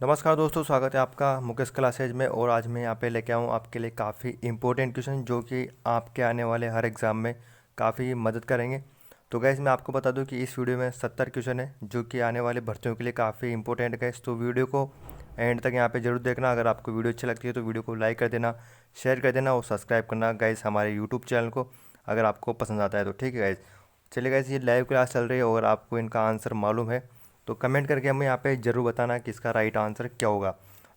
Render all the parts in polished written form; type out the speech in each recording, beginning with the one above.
नमस्कार दोस्तों, स्वागत है आपका मुकेश क्लासेज में। और आज मैं यहाँ पे लेके आऊँ आपके लिए काफ़ी इंपॉर्टेंट क्वेश्चन जो कि आपके आने वाले हर एग्ज़ाम में काफ़ी मदद करेंगे। तो गैस मैं आपको बता दूं कि इस वीडियो में 70 क्वेश्चन है जो कि आने वाले भर्तियों के लिए काफ़ी इंपॉर्टेंट है गैस। तो वीडियो को एंड तक यहाँ पे जरूर देखना। अगर आपको वीडियो अच्छी लगती है तो वीडियो को लाइक कर देना, शेयर कर देना और सब्सक्राइब करना गैस हमारे यूट्यूब चैनल को, अगर आपको पसंद आता है तो। ठीक है गैस, चलिए गैस, ये लाइव क्लास चल रही है और आपको इनका आंसर मालूम है तो कमेंट करके हमें यहाँ पे ज़रूर बताना कि इसका राइट आंसर क्या होगा।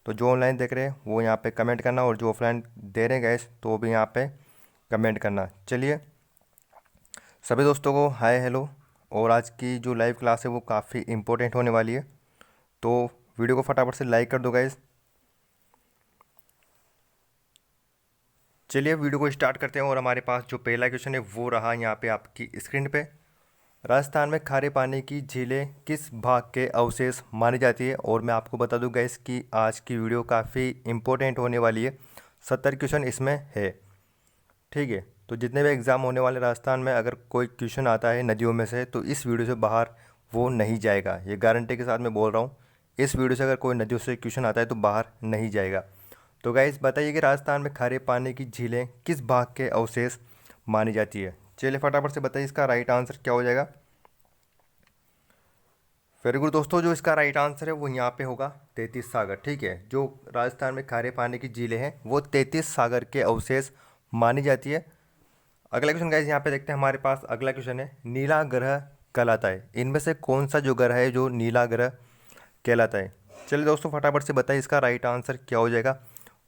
तो जो ऑनलाइन देख रहे हैं वो यहाँ पे कमेंट करना और जो ऑफलाइन दे रहे हैं गैस तो वो भी यहाँ पे कमेंट करना। चलिए, सभी दोस्तों को हाय हेलो। और आज की जो लाइव क्लास है वो काफ़ी इंपॉर्टेंट होने वाली है, तो वीडियो को फटाफट से लाइक कर दो गैस। चलिए वीडियो को स्टार्ट करते हैं। और हमारे पास जो पहला क्वेश्चन है वो रहा यहाँ पे आपकी स्क्रीन पे। राजस्थान में खारे पानी की झीलें किस भाग के अवशेष मानी जाती है। और मैं आपको बता दूं गैस कि आज की वीडियो काफ़ी इंपॉर्टेंट होने वाली है, 70 क्वेश्चन इसमें है। ठीक है, तो जितने भी एग्ज़ाम होने वाले राजस्थान में अगर कोई क्वेश्चन आता है नदियों में से तो इस वीडियो से बाहर वो नहीं जाएगा, ये गारंटी के साथ मैं बोल रहा हूँ। इस वीडियो से अगर कोई नदियों से क्वेश्चन आता है तो बाहर नहीं जाएगा। तो गाइस बताइए कि राजस्थान में खारे पानी की झीलें किस भाग के अवशेष मानी जाती है। चलिए फटाफट से बताइए इसका राइट आंसर क्या हो जाएगा। वेरी गुड दोस्तों, जो इसका राइट आंसर है वो यहाँ पे होगा 33 सागर। ठीक है, जो राजस्थान में खारे पानी की झीलें हैं वो 33 सागर के अवशेष मानी जाती है। अगला क्वेश्चन गाइस यहाँ पे देखते हैं। हमारे पास अगला क्वेश्चन है, नीला ग्रह कहलाता है, इनमें से कौन सा जो ग्रह है जो नीला ग्रह कहलाता है। चलिए दोस्तों फटाफट से बताइए इसका राइट आंसर क्या हो जाएगा।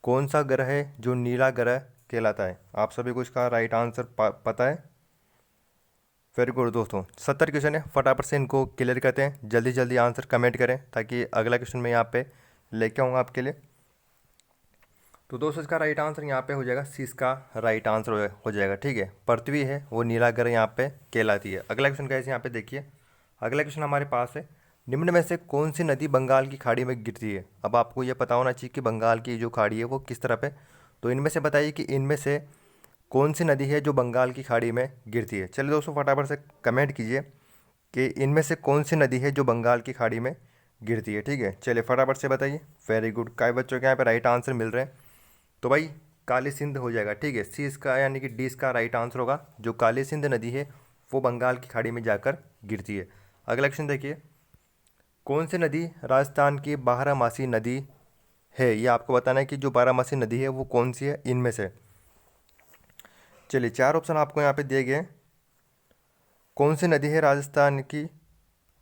कौन सा ग्रह है जो नीला ग्रह कहलाता है। आप सभी को इसका राइट आंसर पता है। वेरी गुड दोस्तों, 70 क्वेश्चन है, फटाफट से इनको क्लियर करते हैं। जल्दी जल्दी आंसर कमेंट करें ताकि अगला क्वेश्चन मैं यहाँ पे लेके आऊँगा आपके लिए। तो दोस्तों इसका राइट आंसर यहाँ पे हो जाएगा सी, इसका राइट आंसर हो जाएगा। ठीक है, पृथ्वी है वो नीला ग्रह यहाँ पे कहलाती है। अगला क्वेश्चन कैसे यहाँ पे देखिए। अगला क्वेश्चन हमारे पास है, निम्न में से कौन सी नदी बंगाल की खाड़ी में गिरती है। अब आपको ये पता होना चाहिए कि बंगाल की जो खाड़ी है वो किस तरफ है। तो इनमें से बताइए कि इनमें से कौन सी नदी है जो बंगाल की खाड़ी में गिरती है। चलिए दोस्तों फटाफट से कमेंट कीजिए कि इनमें से कौन सी नदी है जो बंगाल की खाड़ी में गिरती है। ठीक है, चलिए फटाफट से बताइए। वेरी गुड, कई बच्चों के यहाँ पे राइट आंसर मिल रहे हैं। तो भाई काली सिंध हो जाएगा। ठीक है, सी इसका यानी कि डी इसका राइट आंसर होगा। जो काली सिंध नदी है वो बंगाल की खाड़ी में जाकर गिरती है। अगला क्वेश्चन देखिए, कौन सी नदी राजस्थान की बारहमासी नदी है। ये आपको बताना है कि जो बारहमासी नदी है वो कौन सी है इनमें से। चलिए चार ऑप्शन आपको यहाँ पे दिए गए हैं। कौन सी नदी है राजस्थान की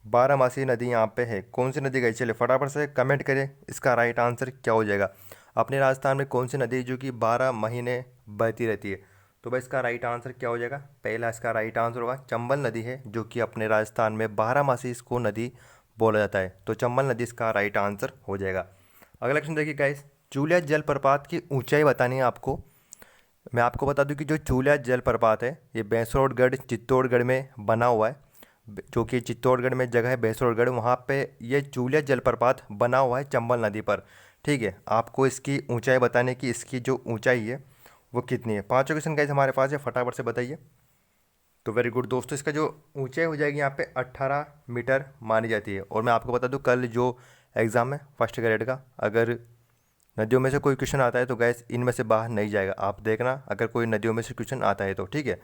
बारहमासी नदी यहाँ पे है, कौन सी नदी गई। चलिए फटाफट से कमेंट करें इसका राइट आंसर क्या हो जाएगा। अपने राजस्थान में कौन सी नदी है जो कि 12 महीने बहती रहती है। तो भाई इसका राइट आंसर क्या हो जाएगा। पहला इसका राइट आंसर होगा चंबल नदी है जो कि अपने राजस्थान में 12 मासी इसको नदी बोला जाता है। तो चंबल नदी इसका राइट आंसर हो जाएगा। अगला क्वेश्चन देखिए गाइस, चूलिया जलप्रपात की ऊंचाई बतानी है आपको। मैं आपको बता दूं कि जो चूलिया जलप्रपात है ये बेसरोडगढ़ चित्तौड़गढ़ में बना हुआ है। जो कि चित्तौड़गढ़ में जगह है बेसरोडगढ़, वहाँ पे ये चूलिया जलप्रपात बना हुआ है चंबल नदी पर। ठीक है, आपको इसकी ऊंचाई बताने की, इसकी जो ऊंचाई है वो कितनी है। पांचों क्वेश्चन गाइस हमारे पास है, फटाफट से बताइए। तो वेरी गुड दोस्तों, इसका जो ऊंचाई हो जाएगी यहाँ पे 18 मीटर मानी जाती है। और मैं आपको बता दूँ कल जो एग्ज़ाम है फर्स्ट ग्रेड का, अगर नदियों में से कोई क्वेश्चन आता है तो गैस इनमें से बाहर नहीं जाएगा। आप देखना अगर कोई नदियों में से क्वेश्चन आता है तो। ठीक है,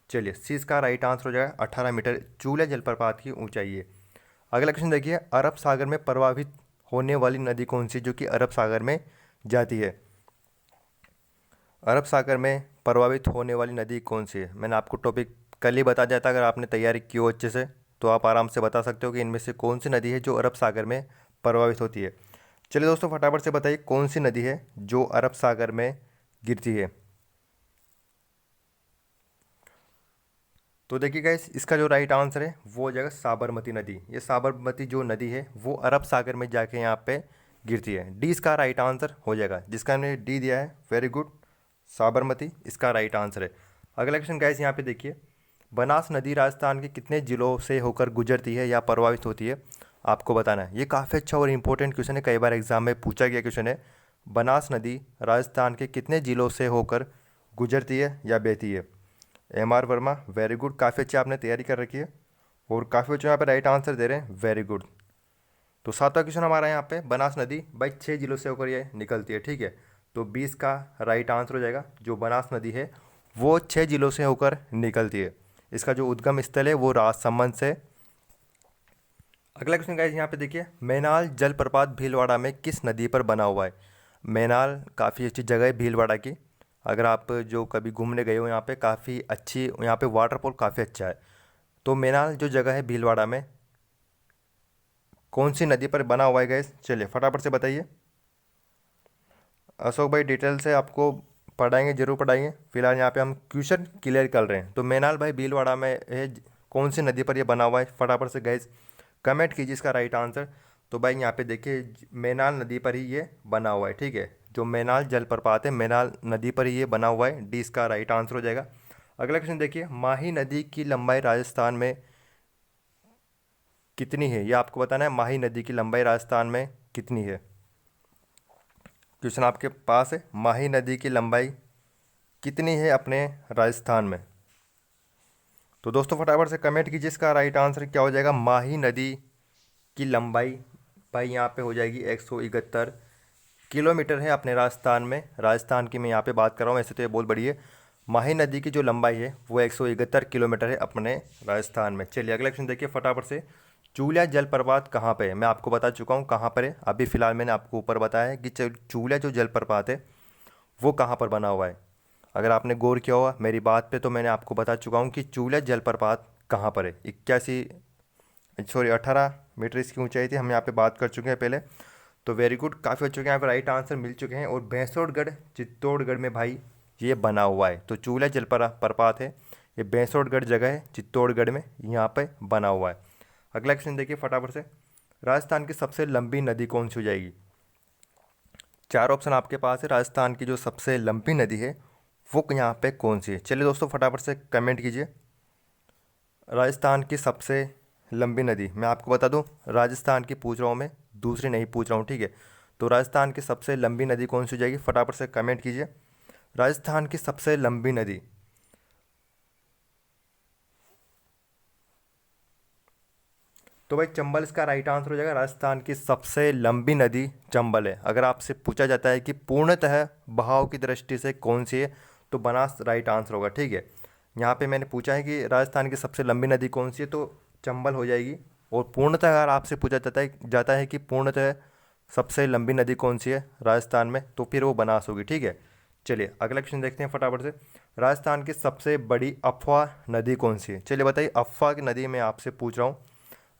चलिए सी इसका राइट आंसर हो जाएगा 18 मीटर चूलिया जलप्रपात की ऊंचाई है। अगला क्वेश्चन देखिए, अरब सागर में प्रवाहित होने वाली नदी कौन सी जो कि अरब सागर में जाती है। अरब सागर में प्रवाहित होने वाली नदी कौन सी है। मैंने आपको टॉपिक कल ही बता दिया था, अगर आपने तैयारी की हो अच्छे से तो आप आराम से बता सकते हो कि इनमें से कौन सी नदी है जो अरब सागर में प्रवाहित होती है। चलिए दोस्तों फटाफट से बताइए कौन सी नदी है जो अरब सागर में गिरती है। तो देखिए गाइस, इसका जो राइट आंसर है वो हो जाएगा साबरमती नदी। ये साबरमती जो नदी है वो अरब सागर में जाके यहाँ पे गिरती है। डी इसका राइट आंसर हो जाएगा, जिसका हमने डी दिया है। वेरी गुड, साबरमती इसका राइट आंसर है। अगला क्वेश्चन गाइस यहाँ पे देखिए, बनास नदी राजस्थान के कितने जिलों से होकर गुजरती है या प्रभावित होती है, आपको बताना है। ये काफ़ी अच्छा और इंपॉर्टेंट क्वेश्चन है, कई बार एग्जाम में पूछा गया क्वेश्चन है। बनास नदी राजस्थान के कितने जिलों से होकर गुजरती है या बहती है। M R Verma, very good, काफ़ी अच्छी आपने तैयारी कर रखी है और काफ़ी बच्चे यहाँ पे राइट आंसर दे रहे हैं। Very good. तो सातवां क्वेश्चन हमारा यहाँ पे बनास नदी भाई 6 जिलों से होकर ये निकलती है, ठीक है। तो 20 का राइट आंसर हो जाएगा। जो बनास नदी है वो 6 जिलों से होकर निकलती है। इसका जो उद्गम स्थल है वो राजसमंद से। अगला क्वेश्चन गाइस यहाँ पे देखिए, मैनाल जलप्रपात भीलवाड़ा में किस नदी पर बना हुआ है। मैनाल काफ़ी अच्छी जगह है भीलवाड़ा की। अगर आप जो कभी घूमने गए हो यहाँ पे काफ़ी अच्छी, यहाँ पे वाटरफॉल काफ़ी अच्छा है। तो मैनाल जो जगह है भीलवाड़ा में कौन सी नदी पर बना हुआ है गैस, चलिए फटाफट से बताइए। अशोक भाई डिटेल से आपको पढ़ाएंगे, जरूर पढ़ाएंगे। फिलहाल यहाँ पे हम क्वेश्चन क्लियर कर रहे हैं। तो मैनाल भाई भीलवाड़ा में है, कौन सी नदी पर ये बना हुआ है, फटाफट से गैस कमेंट कीजिए इसका राइट आंसर। तो भाई यहाँ पे देखिए मैनाल नदी पर ही ये बना हुआ है, ठीक है। जो मैनाल जलप्रपात है मैनाल नदी पर ही ये बना हुआ है, डी इसका राइट आंसर हो जाएगा। अगला क्वेश्चन देखिए, माही नदी की लंबाई राजस्थान में कितनी है, ये आपको बताना है। माही नदी की लंबाई राजस्थान में कितनी है, क्वेश्चन आपके पास है। माही नदी की लंबाई कितनी है अपने राजस्थान में। तो दोस्तों फटाफट से कमेंट कीजिए इसका राइट आंसर क्या हो जाएगा। माही नदी की लंबाई भाई यहाँ पे हो जाएगी 171 किलोमीटर है अपने राजस्थान में। राजस्थान की मैं यहाँ पे बात कर रहा हूँ, ऐसे तो ये बहुत बड़ी है। माही नदी की जो लंबाई है वो 171 किलोमीटर है अपने राजस्थान में। चलिए अगला क्वेश्चन देखिए फटाफट से, चूलिया जलप्रपात कहाँ पे है। मैं आपको बता चुका हूँ कहाँ पर है, अभी फ़िलहाल मैंने आपको ऊपर बताया है कि चूलिया जो जलप्रपात है वो कहाँ पर बना हुआ है। अगर आपने गौर किया हुआ मेरी बात पे तो मैंने आपको बता चुका हूँ कि चूलिया जलप्रपात कहाँ पर है। 18 मीटर इसकी ऊंचाई थी, हम यहाँ पे बात कर चुके हैं पहले। तो वेरी गुड, काफ़ी अच्छे यहाँ पे राइट आंसर मिल चुके हैं। और भैंसोड़गढ़ चित्तौड़गढ़ में भाई ये बना हुआ है। तो चूलिया जलप्रपात है, ये भैंसोड़गढ़ जगह है चित्तौड़गढ़ में, यहाँ पे बना हुआ है। अगला क्वेश्चन देखिए फटाफट से, राजस्थान की सबसे लंबी नदी कौन सी हो जाएगी। 4 ऑप्शन आपके पास है। राजस्थान की जो सबसे लंबी नदी है वो यहाँ पे कौन सी है। चलिए दोस्तों फटाफट से कमेंट कीजिए राजस्थान की सबसे लंबी नदी। मैं आपको बता दूं राजस्थान की पूछ रहा हूँ मैं, दूसरी नहीं पूछ रहा हूँ, ठीक है। तो राजस्थान की सबसे लंबी नदी कौन सी हो जाएगी, फटाफट से कमेंट कीजिए राजस्थान की सबसे लंबी नदी। तो भाई चंबल इसका राइट आंसर हो जाएगा। राजस्थान की सबसे लंबी नदी चंबल है। अगर आपसे पूछा जाता है कि पूर्णतः बहाव की दृष्टि से कौन सी है तो बनास राइट आंसर होगा, ठीक है। यहाँ पे मैंने पूछा है कि राजस्थान की सबसे लंबी नदी कौन सी है तो चंबल हो जाएगी। और पूर्णतः अगर आपसे पूछा जाता है कि पूर्णतः सबसे लंबी नदी कौन सी है राजस्थान में तो फिर वो बनास होगी, ठीक है। चलिए अगला क्वेश्चन देखते हैं फटाफट से, राजस्थान की सबसे बड़ी अफवाह नदी कौन सी है। चलिए बताइए, अफवाह की नदी मैं आपसे पूछ रहा हूँ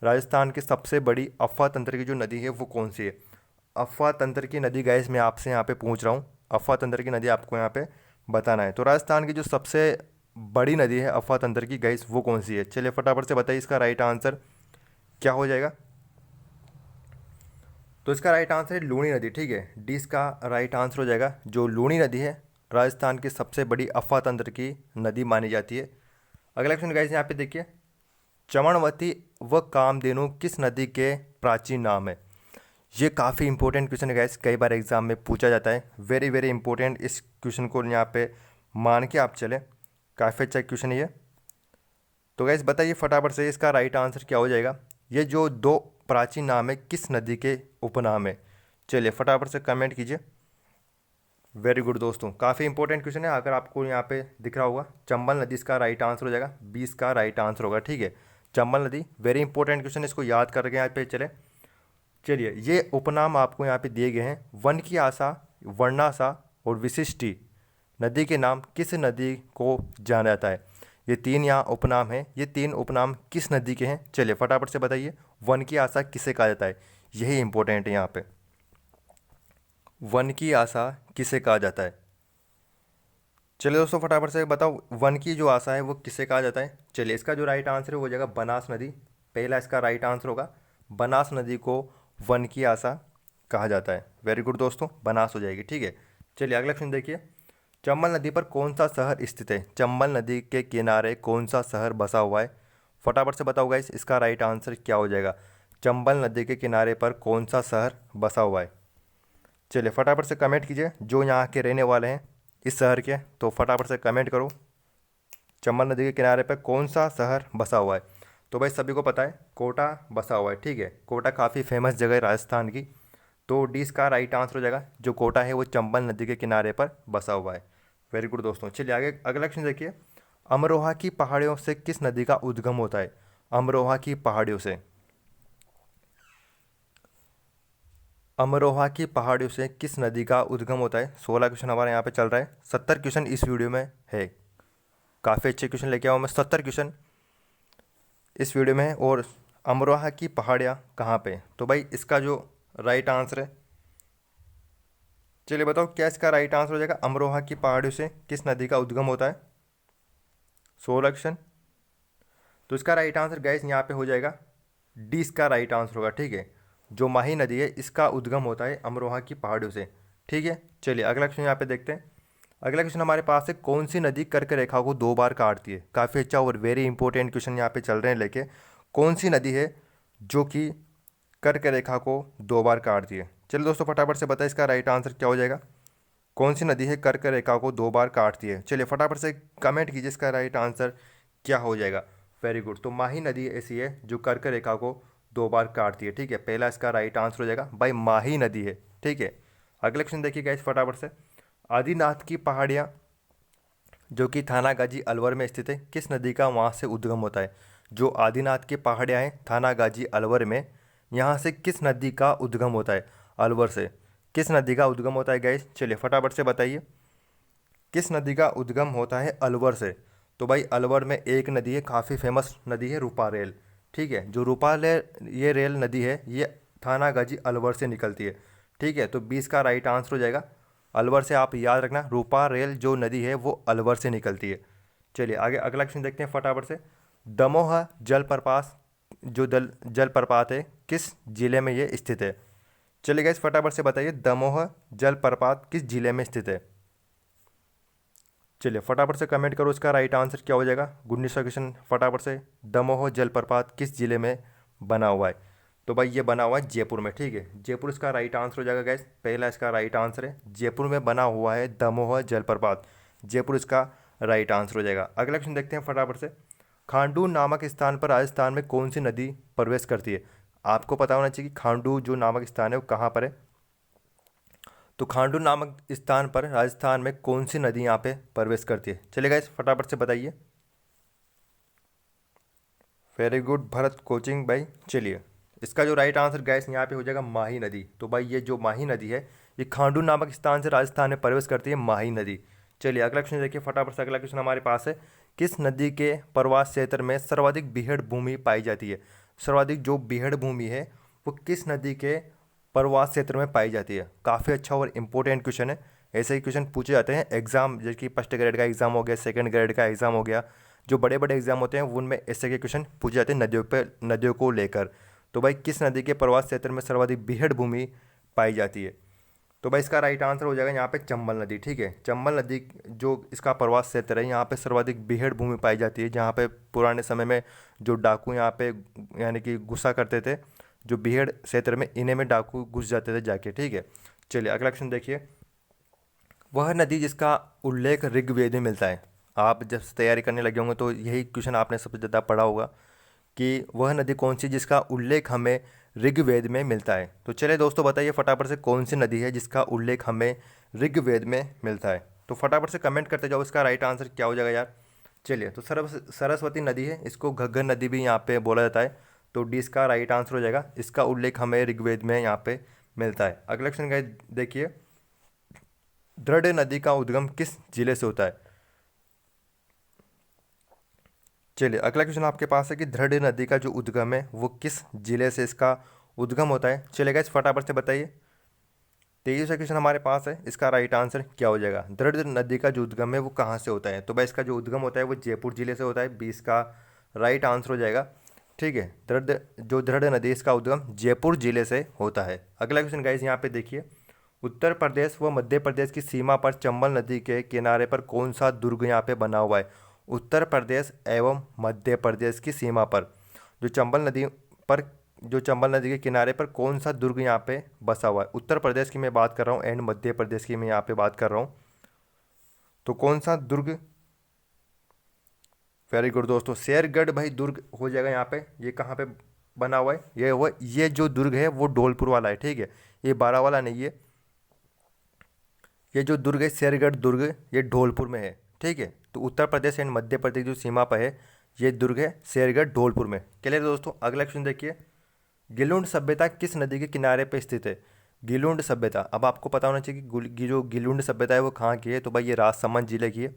राजस्थान की सबसे बड़ी अफवाह तंत्र की जो नदी है वो कौन सी है। अफवाह तंत्र की नदी गाइस मैं आपसे यहाँ पे पूछ रहा हूँ, अफवाह तंत्र की नदी आपको यहाँ पे बताना है। तो राजस्थान की जो सबसे बड़ी नदी है अफवाह तंत्र की गाइस वो कौन सी है। चलिए फटाफट से बताइए इसका राइट आंसर क्या हो जाएगा। तो इसका राइट आंसर है लूणी नदी, ठीक है। डी इसका राइट आंसर हो जाएगा। जो लूणी नदी है राजस्थान की सबसे बड़ी अफवाह तंत्र की नदी मानी जाती है। अगला क्वेश्चन गाइस यहाँ पे देखिए, चमनवती व कामधेनु किस नदी के प्राचीन नाम है। ये काफ़ी इंपॉर्टेंट क्वेश्चन है गाइस, कई बार एग्जाम में पूछा जाता है। वेरी वेरी इंपॉर्टेंट, इस क्वेश्चन को यहाँ पे मान के आप चले, काफ़ी अच्छा क्वेश्चन है ये। तो गाइस बताइए फटाफट से इसका राइट आंसर क्या हो जाएगा। ये जो दो प्राचीन नाम है किस नदी के उपनाम है। चलिए फटाफट से कमेंट कीजिए। वेरी गुड दोस्तों, काफ़ी इंपॉर्टेंट क्वेश्चन है। अगर आपको यहाँ पे दिख रहा होगा चंबल नदी इसका राइट आंसर हो जाएगा, 20 का राइट आंसर होगा, ठीक है। चंबल नदी वेरी इंपॉर्टेंट क्वेश्चन, इसको याद करके यहाँ पे चले। चलिए ये उपनाम आपको यहाँ पे दिए गए हैं, वन की आशा, वर्णाशा और विशिष्टि नदी के नाम किस नदी को जाना जाता है। ये 3 यहाँ उपनाम हैं, ये 3 उपनाम किस नदी के हैं। चलिए फटाफट से बताइए, वन की आशा किसे कहा जाता है, यही इंपॉर्टेंट है यहाँ पे। वन की आशा किसे कहा जाता है। चलिए दोस्तों फटाफट से बताओ वन की जो आशा है वो किसे कहा जाता है। चलिए इसका जो राइट आंसर है वो हो जाएगा बनास नदी, पहला इसका राइट आंसर होगा। बनास नदी को वन की आशा कहा जाता है। वेरी गुड दोस्तों, बनास हो जाएगी, ठीक है। चलिए अगला क्वेश्चन देखिए, चंबल नदी पर कौन सा शहर स्थित है। चंबल नदी के किनारे कौन सा शहर बसा हुआ है, फटाफट से बताओ गाइस इसका राइट आंसर क्या हो जाएगा। चंबल नदी के किनारे पर कौन सा शहर बसा हुआ है। चलिए फटाफट से कमेंट कीजिए जो यहाँ के रहने वाले हैं इस शहर के, तो फटाफट से कमेंट करो चंबल नदी के किनारे पर कौन सा शहर बसा हुआ है। तो भाई सभी को पता है कोटा बसा हुआ है, ठीक है। कोटा काफ़ी फेमस जगह है राजस्थान की। तो डी इसका राइट आंसर हो जाएगा। जो कोटा है वो चंबल नदी के किनारे पर बसा हुआ है। वेरी गुड दोस्तों। चलिए आगे अगला क्वेश्चन देखिए। अमरोहा की पहाड़ियों से किस नदी का उद्गम होता है? अमरोहा की पहाड़ियों से, अमरोहा की पहाड़ियों से किस नदी का उद्गम होता है? 16 क्वेश्चन हमारे यहाँ पे चल रहा है। 70 क्वेश्चन इस वीडियो में है। काफ़ी अच्छे क्वेश्चन लेके आऊँ मैं, 70 क्वेश्चन इस वीडियो में है। और अमरोहा की पहाड़ियाँ कहाँ पे? तो भाई इसका जो राइट आंसर है, चलिए बताओ क्या इसका राइट आंसर हो जाएगा? अमरोहा की पहाड़ियों से किस नदी का उद्गम होता है? 16 क्वेश्चन। तो इसका राइट आंसर गैस यहाँ पे हो जाएगा डी, इसका राइट आंसर होगा, ठीक है। जो माही नदी है इसका उद्गम होता है अमरोहा की पहाड़ियों से, ठीक है। चलिए अगला क्वेश्चन यहाँ पे देखते हैं। अगला क्वेश्चन हमारे पास है, कौन सी नदी कर्क रेखा को 2 बार काटती है? काफ़ी अच्छा और वेरी इंपॉर्टेंट क्वेश्चन यहाँ पे चल रहे हैं लेके। कौन सी नदी है जो कि कर्क रेखा को 2 बार काटती है? चलिए दोस्तों फटाफट से बताइए इसका राइट आंसर क्या हो जाएगा। कौन सी नदी है कर्क रेखा को 2 बार काटती है? चलिए फटाफट से कमेंट कीजिए इसका राइट आंसर क्या हो जाएगा। Very good. तो माही नदी ऐसी है जो कर्क रेखा को 2 बार काटती है, ठीक है। पहला इसका राइट आंसर हो जाएगा भाई माही नदी है, ठीक है। अगला क्वेश्चन देखिएगा इस फटाफट से। आदिनाथ की पहाड़ियाँ जो कि थानागाजी अलवर में स्थित है, किस नदी का वहाँ से उद्गम होता है? जो आदिनाथ की पहाड़ियाँ हैं थानागाजी अलवर में, यहाँ से किस नदी का उद्गम होता है? अलवर से किस नदी का उद्गम होता है गैस? चलिए फटाफट से बताइए किस नदी का उद्गम होता है अलवर से। तो भाई अलवर में एक नदी है, काफ़ी फेमस नदी है, रूपा रेल, ठीक है। जो रूपा ये रेल नदी है ये थानागाजी अलवर से निकलती है, ठीक है। तो 20 का राइट आंसर हो जाएगा। अलवर से आप याद रखना, रूपा रेल जो नदी है वो अलवर से निकलती है। चलिए आगे अगला क्वेश्चन देखते हैं फटाफट से। दमोह जलप्रपात जो जलप्रपात है किस जिले में ये स्थित है? चलिए गाइस फटाफट से बताइए दमोह जलप्रपात किस जिले में स्थित है? चलिए फटाफट से कमेंट करो इसका राइट आंसर क्या हो जाएगा। 19वां क्वेश्चन फटाफट से। दमोह जलप्रपात किस जिले में बना हुआ है? तो भाई ये बना हुआ है जयपुर में, ठीक है। जयपुर इसका राइट आंसर हो जाएगा गैस। पहला इसका राइट आंसर है, जयपुर में बना हुआ है दमोह जलप्रपात। जयपुर इसका राइट आंसर हो जाएगा। अगला क्वेश्चन देखते हैं फटाफट से। खांडू नामक स्थान पर राजस्थान में कौन सी नदी प्रवेश करती है? आपको पता होना चाहिए कि खांडू जो नामक स्थान है वो कहाँ पर है। तो खांडू नामक स्थान पर राजस्थान में कौन सी नदी यहाँ पे प्रवेश करती है? चलिए गाइस फटाफट से बताइए। वेरी गुड भरत कोचिंग भाई। चलिए इसका जो राइट आंसर गैस यहाँ पे हो जाएगा माही नदी। तो भाई ये जो माही नदी है ये खांडू नामक स्थान से राजस्थान में प्रवेश करती है माही नदी। चलिए अगला क्वेश्चन देखिए फटाफट से। अगला क्वेश्चन हमारे पास है, किस नदी के प्रवास क्षेत्र में सर्वाधिक बीहड़ भूमि पाई जाती है? सर्वाधिक जो बीहड़ भूमि है वो किस नदी के प्रवास क्षेत्र में पाई जाती है? काफ़ी अच्छा और इम्पोर्टेंट क्वेश्चन है। ऐसे ही क्वेश्चन पूछे जाते हैं एग्जाम, जैसे कि फर्स्ट ग्रेड का एग्जाम हो गया, सेकंड ग्रेड का एग्जाम हो गया, जो बड़े बड़े एग्जाम होते हैं उनमें ऐसे के क्वेश्चन पूछे जाते हैं नदियों पे, नदियों को लेकर। तो भाई किस नदी के प्रवास क्षेत्र में सर्वाधिक बीहड़ भूमि पाई जाती है? तो भाई इसका राइट आंसर हो जाएगा यहाँ पे चंबल नदी, ठीक है। चंबल नदी जो इसका प्रवास क्षेत्र है यहाँ पे सर्वाधिक बीहड़ भूमि पाई जाती है, जहाँ पे पुराने समय में जो डाकू यहाँ पे यानी कि घुसा करते थे, जो बीहड़ क्षेत्र में इन्हें में डाकू घुस जाते थे जाके, ठीक है। चलिए अगला क्वेश्चन देखिए। वह नदी जिसका उल्लेख ऋग्वेद में मिलता है। आप जब से तैयारी करने लगे होंगे तो यही क्वेश्चन आपने सबसे ज़्यादा पढ़ा होगा कि वह नदी कौन सी जिसका उल्लेख हमें ऋग्वेद में मिलता है। तो चलिए दोस्तों बताइए फटाफट से कौन सी नदी है जिसका उल्लेख हमें ऋग्वेद में मिलता है। तो फटाफट से कमेंट करते जाओ इसका राइट आंसर क्या हो जाएगा यार। चलिए तो सरस्वती नदी है, इसको घग्गर नदी भी यहाँ पे बोला जाता है। तो डी इसका राइट आंसर हो जाएगा। इसका उल्लेख हमें ऋग्वेद में यहाँ पे मिलता है। अगला क्वेश्चन का देखिए, दृढ़ नदी का उद्गम किस जिले से होता है? चलिए अगला क्वेश्चन आपके पास है कि दृढ़ नदी का जो उद्गम है वो किस जिले से इसका उद्गम होता है? चलेगा इस फटाफट से बताइए। 23वां क्वेश्चन हमारे पास है, इसका राइट आंसर क्या हो जाएगा? दृढ़ नदी का जो उद्गम है वो कहाँ से होता है? तो भाई इसका जो उद्गम होता है वो जयपुर जिले से होता है। 20 का राइट आंसर हो जाएगा, ठीक है। दृढ़ नदी इसका उद्गम जयपुर जिले से होता है। अगला क्वेश्चन गाइस यहाँ पे देखिए, उत्तर प्रदेश व मध्य प्रदेश की सीमा पर चंबल नदी के किनारे पर कौन सा दुर्ग यहाँ पे बना हुआ है? उत्तर प्रदेश एवं मध्य प्रदेश की सीमा पर जो चंबल नदी पर जो चंबल नदी के किनारे पर कौन सा दुर्ग यहाँ पे बसा हुआ है? उत्तर प्रदेश की मैं बात कर रहा हूँ एंड मध्य प्रदेश की मैं यहाँ पे बात कर रहा हूँ। तो कौन सा दुर्ग वेरी गुड दोस्तों, शेरगढ़ भाई दुर्ग हो जाएगा यहाँ पे। ये कहाँ पे बना हुआ है? ये जो दुर्ग है वो धौलपुर वाला है, ठीक है, ये बारा वाला नहीं है। ये जो दुर्ग है शेरगढ़ दुर्ग, ये धौलपुर में है, ठीक है। तो उत्तर प्रदेश एंड मध्य प्रदेश जो सीमा पर है ये दुर्ग है शेरगढ़ धौलपुर में। क्लियर दोस्तों। अगला क्वेश्चन देखिए, गिलुंड सभ्यता किस नदी के किनारे पर स्थित है? गिलुंड सभ्यता, अब आपको पता होना चाहिए कि जो गिलुंड सभ्यता है वो कहाँ की है। तो भाई ये राजसमंद जिले की है,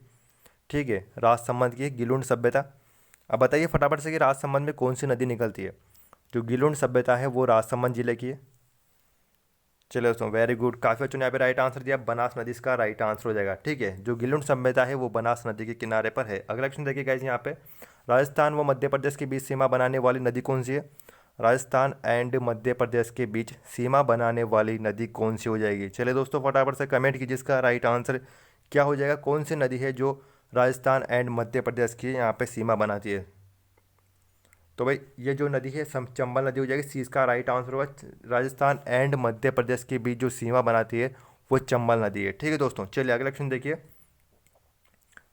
ठीक है, राजसमंद की है गिलुंड सभ्यता। अब बताइए फटाफट से कि राजसमंद में कौन सी नदी निकलती है? जो गिलुंड सभ्यता है वो राजसमंद जिले की है। चलो दोस्तों वेरी गुड, काफ़ी बच्चों ने यहाँ पे राइट आंसर दिया, बनास नदी इसका राइट आंसर हो जाएगा, ठीक है। जो गिलुंड सभ्यता है वो बनास नदी के किनारे पर है। अगला क्वेश्चन देखिए गाइस, यहाँ पे राजस्थान व मध्य प्रदेश के बीच सीमा बनाने वाली नदी कौन सी है? राजस्थान एंड मध्य प्रदेश के बीच सीमा बनाने वाली नदी कौन सी हो जाएगी? चलिए दोस्तों फटाफट से कमेंट कीजिए इसका राइट आंसर क्या हो जाएगा। कौन सी नदी है जो राजस्थान एंड मध्य प्रदेश की यहाँ पे सीमा बनाती है? तो भाई ये जो नदी है चंबल नदी हो जाएगी, सी इसका राइट आंसर होगा। राजस्थान एंड मध्य प्रदेश के बीच जो सीमा बनाती है वो चंबल नदी है, ठीक है दोस्तों। चलिए अगला क्वेश्चन देखिए,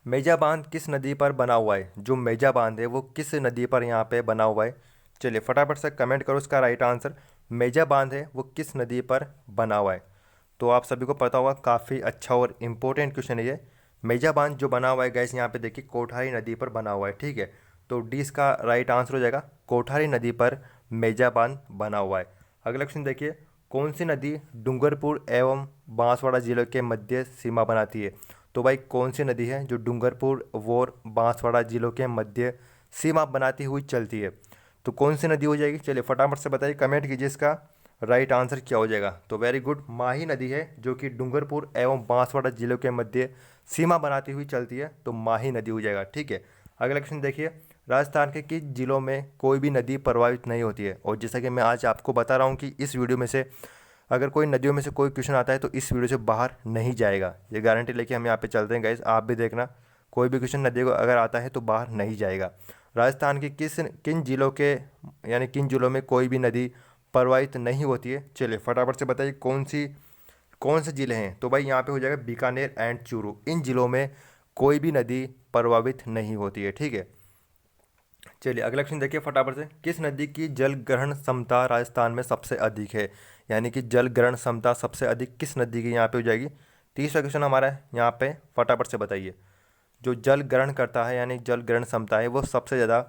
मेजा बांध किस नदी पर बना हुआ है? जो मेजा बांध है वो किस नदी पर यहाँ पे बना हुआ है? चलिए फटाफट से कमेंट करो इसका राइट आंसर। मेजा बांध है वो किस नदी पर बना हुआ है? तो आप सभी को पता होगा, काफ़ी अच्छा और इम्पोर्टेंट क्वेश्चन है ये। मेजा बांध जो बना हुआ है गैस यहाँ पे देखिए कोठारी नदी पर बना हुआ है, ठीक है। तो डी इसका राइट आंसर हो जाएगा, कोठारी नदी पर मेजा बांध बना हुआ है। अगला क्वेश्चन देखिए, कौन सी नदी डूंगरपुर एवं बांसवाड़ा जिलों के मध्य सीमा बनाती है? तो भाई कौन सी नदी है जो डूंगरपुर और बांसवाड़ा जिलों के मध्य सीमा बनाती हुई चलती है? तो कौन सी नदी हो जाएगी? चलिए फटाफट से बताइए, कमेंट कीजिए इसका राइट आंसर क्या हो जाएगा। तो वेरी गुड, माही नदी है जो कि डूंगरपुर एवं बांसवाड़ा जिलों के मध्य सीमा बनाती हुई चलती है, तो माही नदी हो जाएगा, ठीक है। अगला क्वेश्चन देखिए, राजस्थान के किस जिलों में कोई भी नदी प्रवाहित नहीं होती है? और जैसा कि मैं आज आपको बता रहा हूँ कि इस वीडियो में से अगर कोई नदियों में से कोई क्वेश्चन आता है तो इस वीडियो से बाहर नहीं जाएगा, ये गारंटी लेके हम यहाँ पे चलते हैं गाइस। आप भी देखना, कोई भी क्वेश्चन नदी को अगर आता है तो बाहर नहीं जाएगा। राजस्थान के किन जिलों के यानी किन जिलों में कोई भी नदी प्रवाहित नहीं होती है? चलिए फटाफट से बताइए कौन से जिले हैं? तो भाई यहाँ पे हो जाएगा बीकानेर एंड चूरू, इन जिलों में कोई भी नदी प्रभावित नहीं होती है, ठीक है। चलिए अगला क्वेश्चन देखिए फटाफट से, किस नदी की जल ग्रहण क्षमता राजस्थान में सबसे अधिक है? यानी कि जल ग्रहण क्षमता सबसे अधिक किस नदी की यहाँ पे हो जाएगी? तीसरा क्वेश्चन हमारा है यहाँ पे, फटाफट से बताइए, जो जल ग्रहण करता है यानी जल ग्रहण क्षमता है वो सबसे ज़्यादा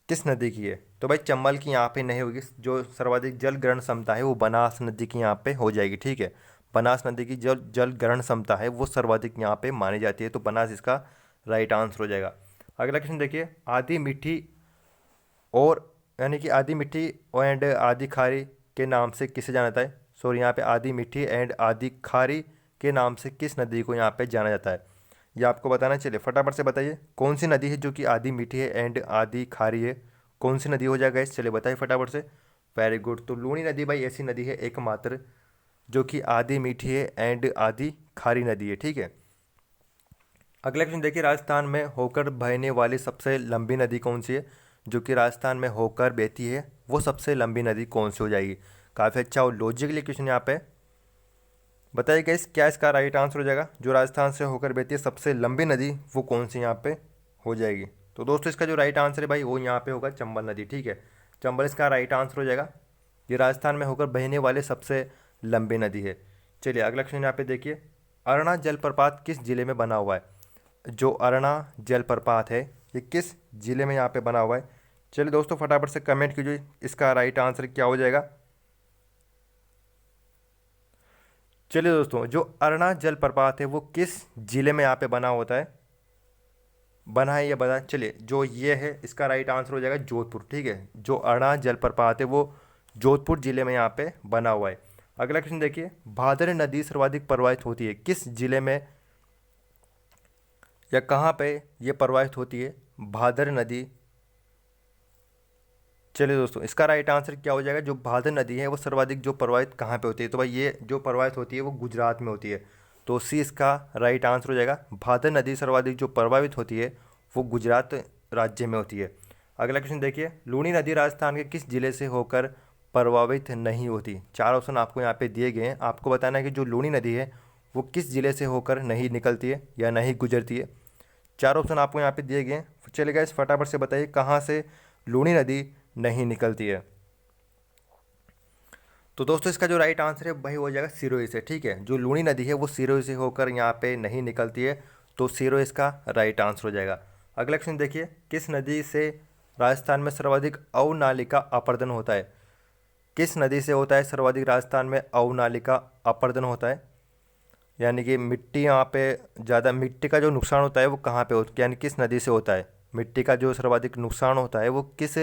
किस नदी की है? तो भाई चंबल की यहाँ पे नहीं होगी, जो सर्वाधिक जल ग्रहण क्षमता है वो बनास नदी की यहाँ पे हो जाएगी, ठीक है। बनास नदी की जल ग्रहण क्षमता है वो सर्वाधिक यहाँ पे मानी जाती है, तो बनास इसका राइट आंसर हो जाएगा। अगला क्वेश्चन देखिए, आधी मीठी और यानी कि आधी मीठी एंड आधी खारी के नाम से किसे जाना जाता है? सॉरी यहाँ पे आधी मीठी एंड आधी खारी के नाम से किस नदी को यहाँ पे जाना जाता है? ये आपको बताना। चलिए फटाफट से बताइए, कौन सी नदी है जो कि आधी मीठी है एंड आधी खारी है? कौन सी नदी हो जाएगा इस? चलिए बताइए फटाफट से। वेरी गुड, तो लूणी नदी भाई ऐसी नदी है एकमात्र जो कि आधी मीठी है एंड आधी खारी नदी है, ठीक है। अगला क्वेश्चन देखिए, राजस्थान में होकर बहने वाली सबसे लंबी नदी कौन सी है? जो कि राजस्थान में होकर बहती है वो सबसे लंबी नदी कौन सी हो जाएगी? काफ़ी अच्छा और लॉजिकली क्वेश्चन यहाँ पे बताइए गाइस, क्या इसका राइट आंसर हो जाएगा? जो राजस्थान से होकर बहती है सबसे लंबी नदी वो कौन सी यहाँ पे हो जाएगी? तो दोस्तों इसका जो राइट आंसर है भाई वो यहाँ पे होगा चंबल नदी, ठीक है। चंबल इसका राइट आंसर हो जाएगा। ये राजस्थान में होकर बहने वाले सबसे लंबी नदी है। चलिए अगला क्वेश्चन यहाँ पे देखिए, अरना जलप्रपात किस जिले में बना हुआ है? जो अरना जलप्रपात है ये किस जिले में यहाँ पे बना हुआ है? चलिए दोस्तों फटाफट से कमेंट कीजिए इसका राइट आंसर क्या हो जाएगा। चलिए दोस्तों, जो अरना जलप्रपात है वो किस जिले में यहाँ पे बना होता है, बना है या बना? चलिए जो ये है इसका राइट आंसर हो जाएगा जोधपुर, ठीक है। जो अरना जलप्रपात है वो जोधपुर जिले में यहाँ पे बना हुआ है। अगला क्वेश्चन देखिए, भादर नदी सर्वाधिक प्रवाहित होती है किस जिले में या कहाँ पे ये प्रवाहित होती है? भादर नदी। चलिए दोस्तों इसका राइट आंसर क्या हो जाएगा? जो भादर नदी है वो सर्वाधिक जो प्रवाहित कहाँ पे होती है? तो भाई ये जो प्रवाहित होती है वो गुजरात में होती है, तो सी इसका राइट आंसर हो जाएगा। भादर नदी सर्वाधिक जो प्रभावित होती है वो गुजरात राज्य में होती है। अगला क्वेश्चन देखिए, लूणी नदी राजस्थान के किस जिले से होकर प्रभावित नहीं होती? चार ऑप्शन आपको यहाँ पे दिए गए हैं, आपको बताना है कि जो लूणी नदी है वो किस जिले से होकर नहीं निकलती है या नहीं गुजरती है। चार ऑप्शन आपको यहाँ पे दिए गए हैं। चलिए गाइस फटाफट से बताइए कहाँ से लूनी नदी नहीं निकलती है। तो दोस्तों इसका जो राइट आंसर है वही हो जाएगा सिरोही से। ठीक है, जो लूनी नदी है वो सिरोही से होकर यहाँ पे नहीं निकलती है, तो सिरोही इसका राइट आंसर हो जाएगा। अगला क्वेश्चन देखिए, किस नदी से राजस्थान में सर्वाधिक अवनालिका अपरदन होता है? किस नदी से होता है सर्वाधिक राजस्थान में अवनालिका अपरदन होता है? यानी कि मिट्टी यहाँ पे ज़्यादा, मिट्टी का जो नुकसान होता है वो कहाँ पे होता है, यानी किस नदी से होता है? मिट्टी का जो सर्वाधिक नुकसान होता है वो किस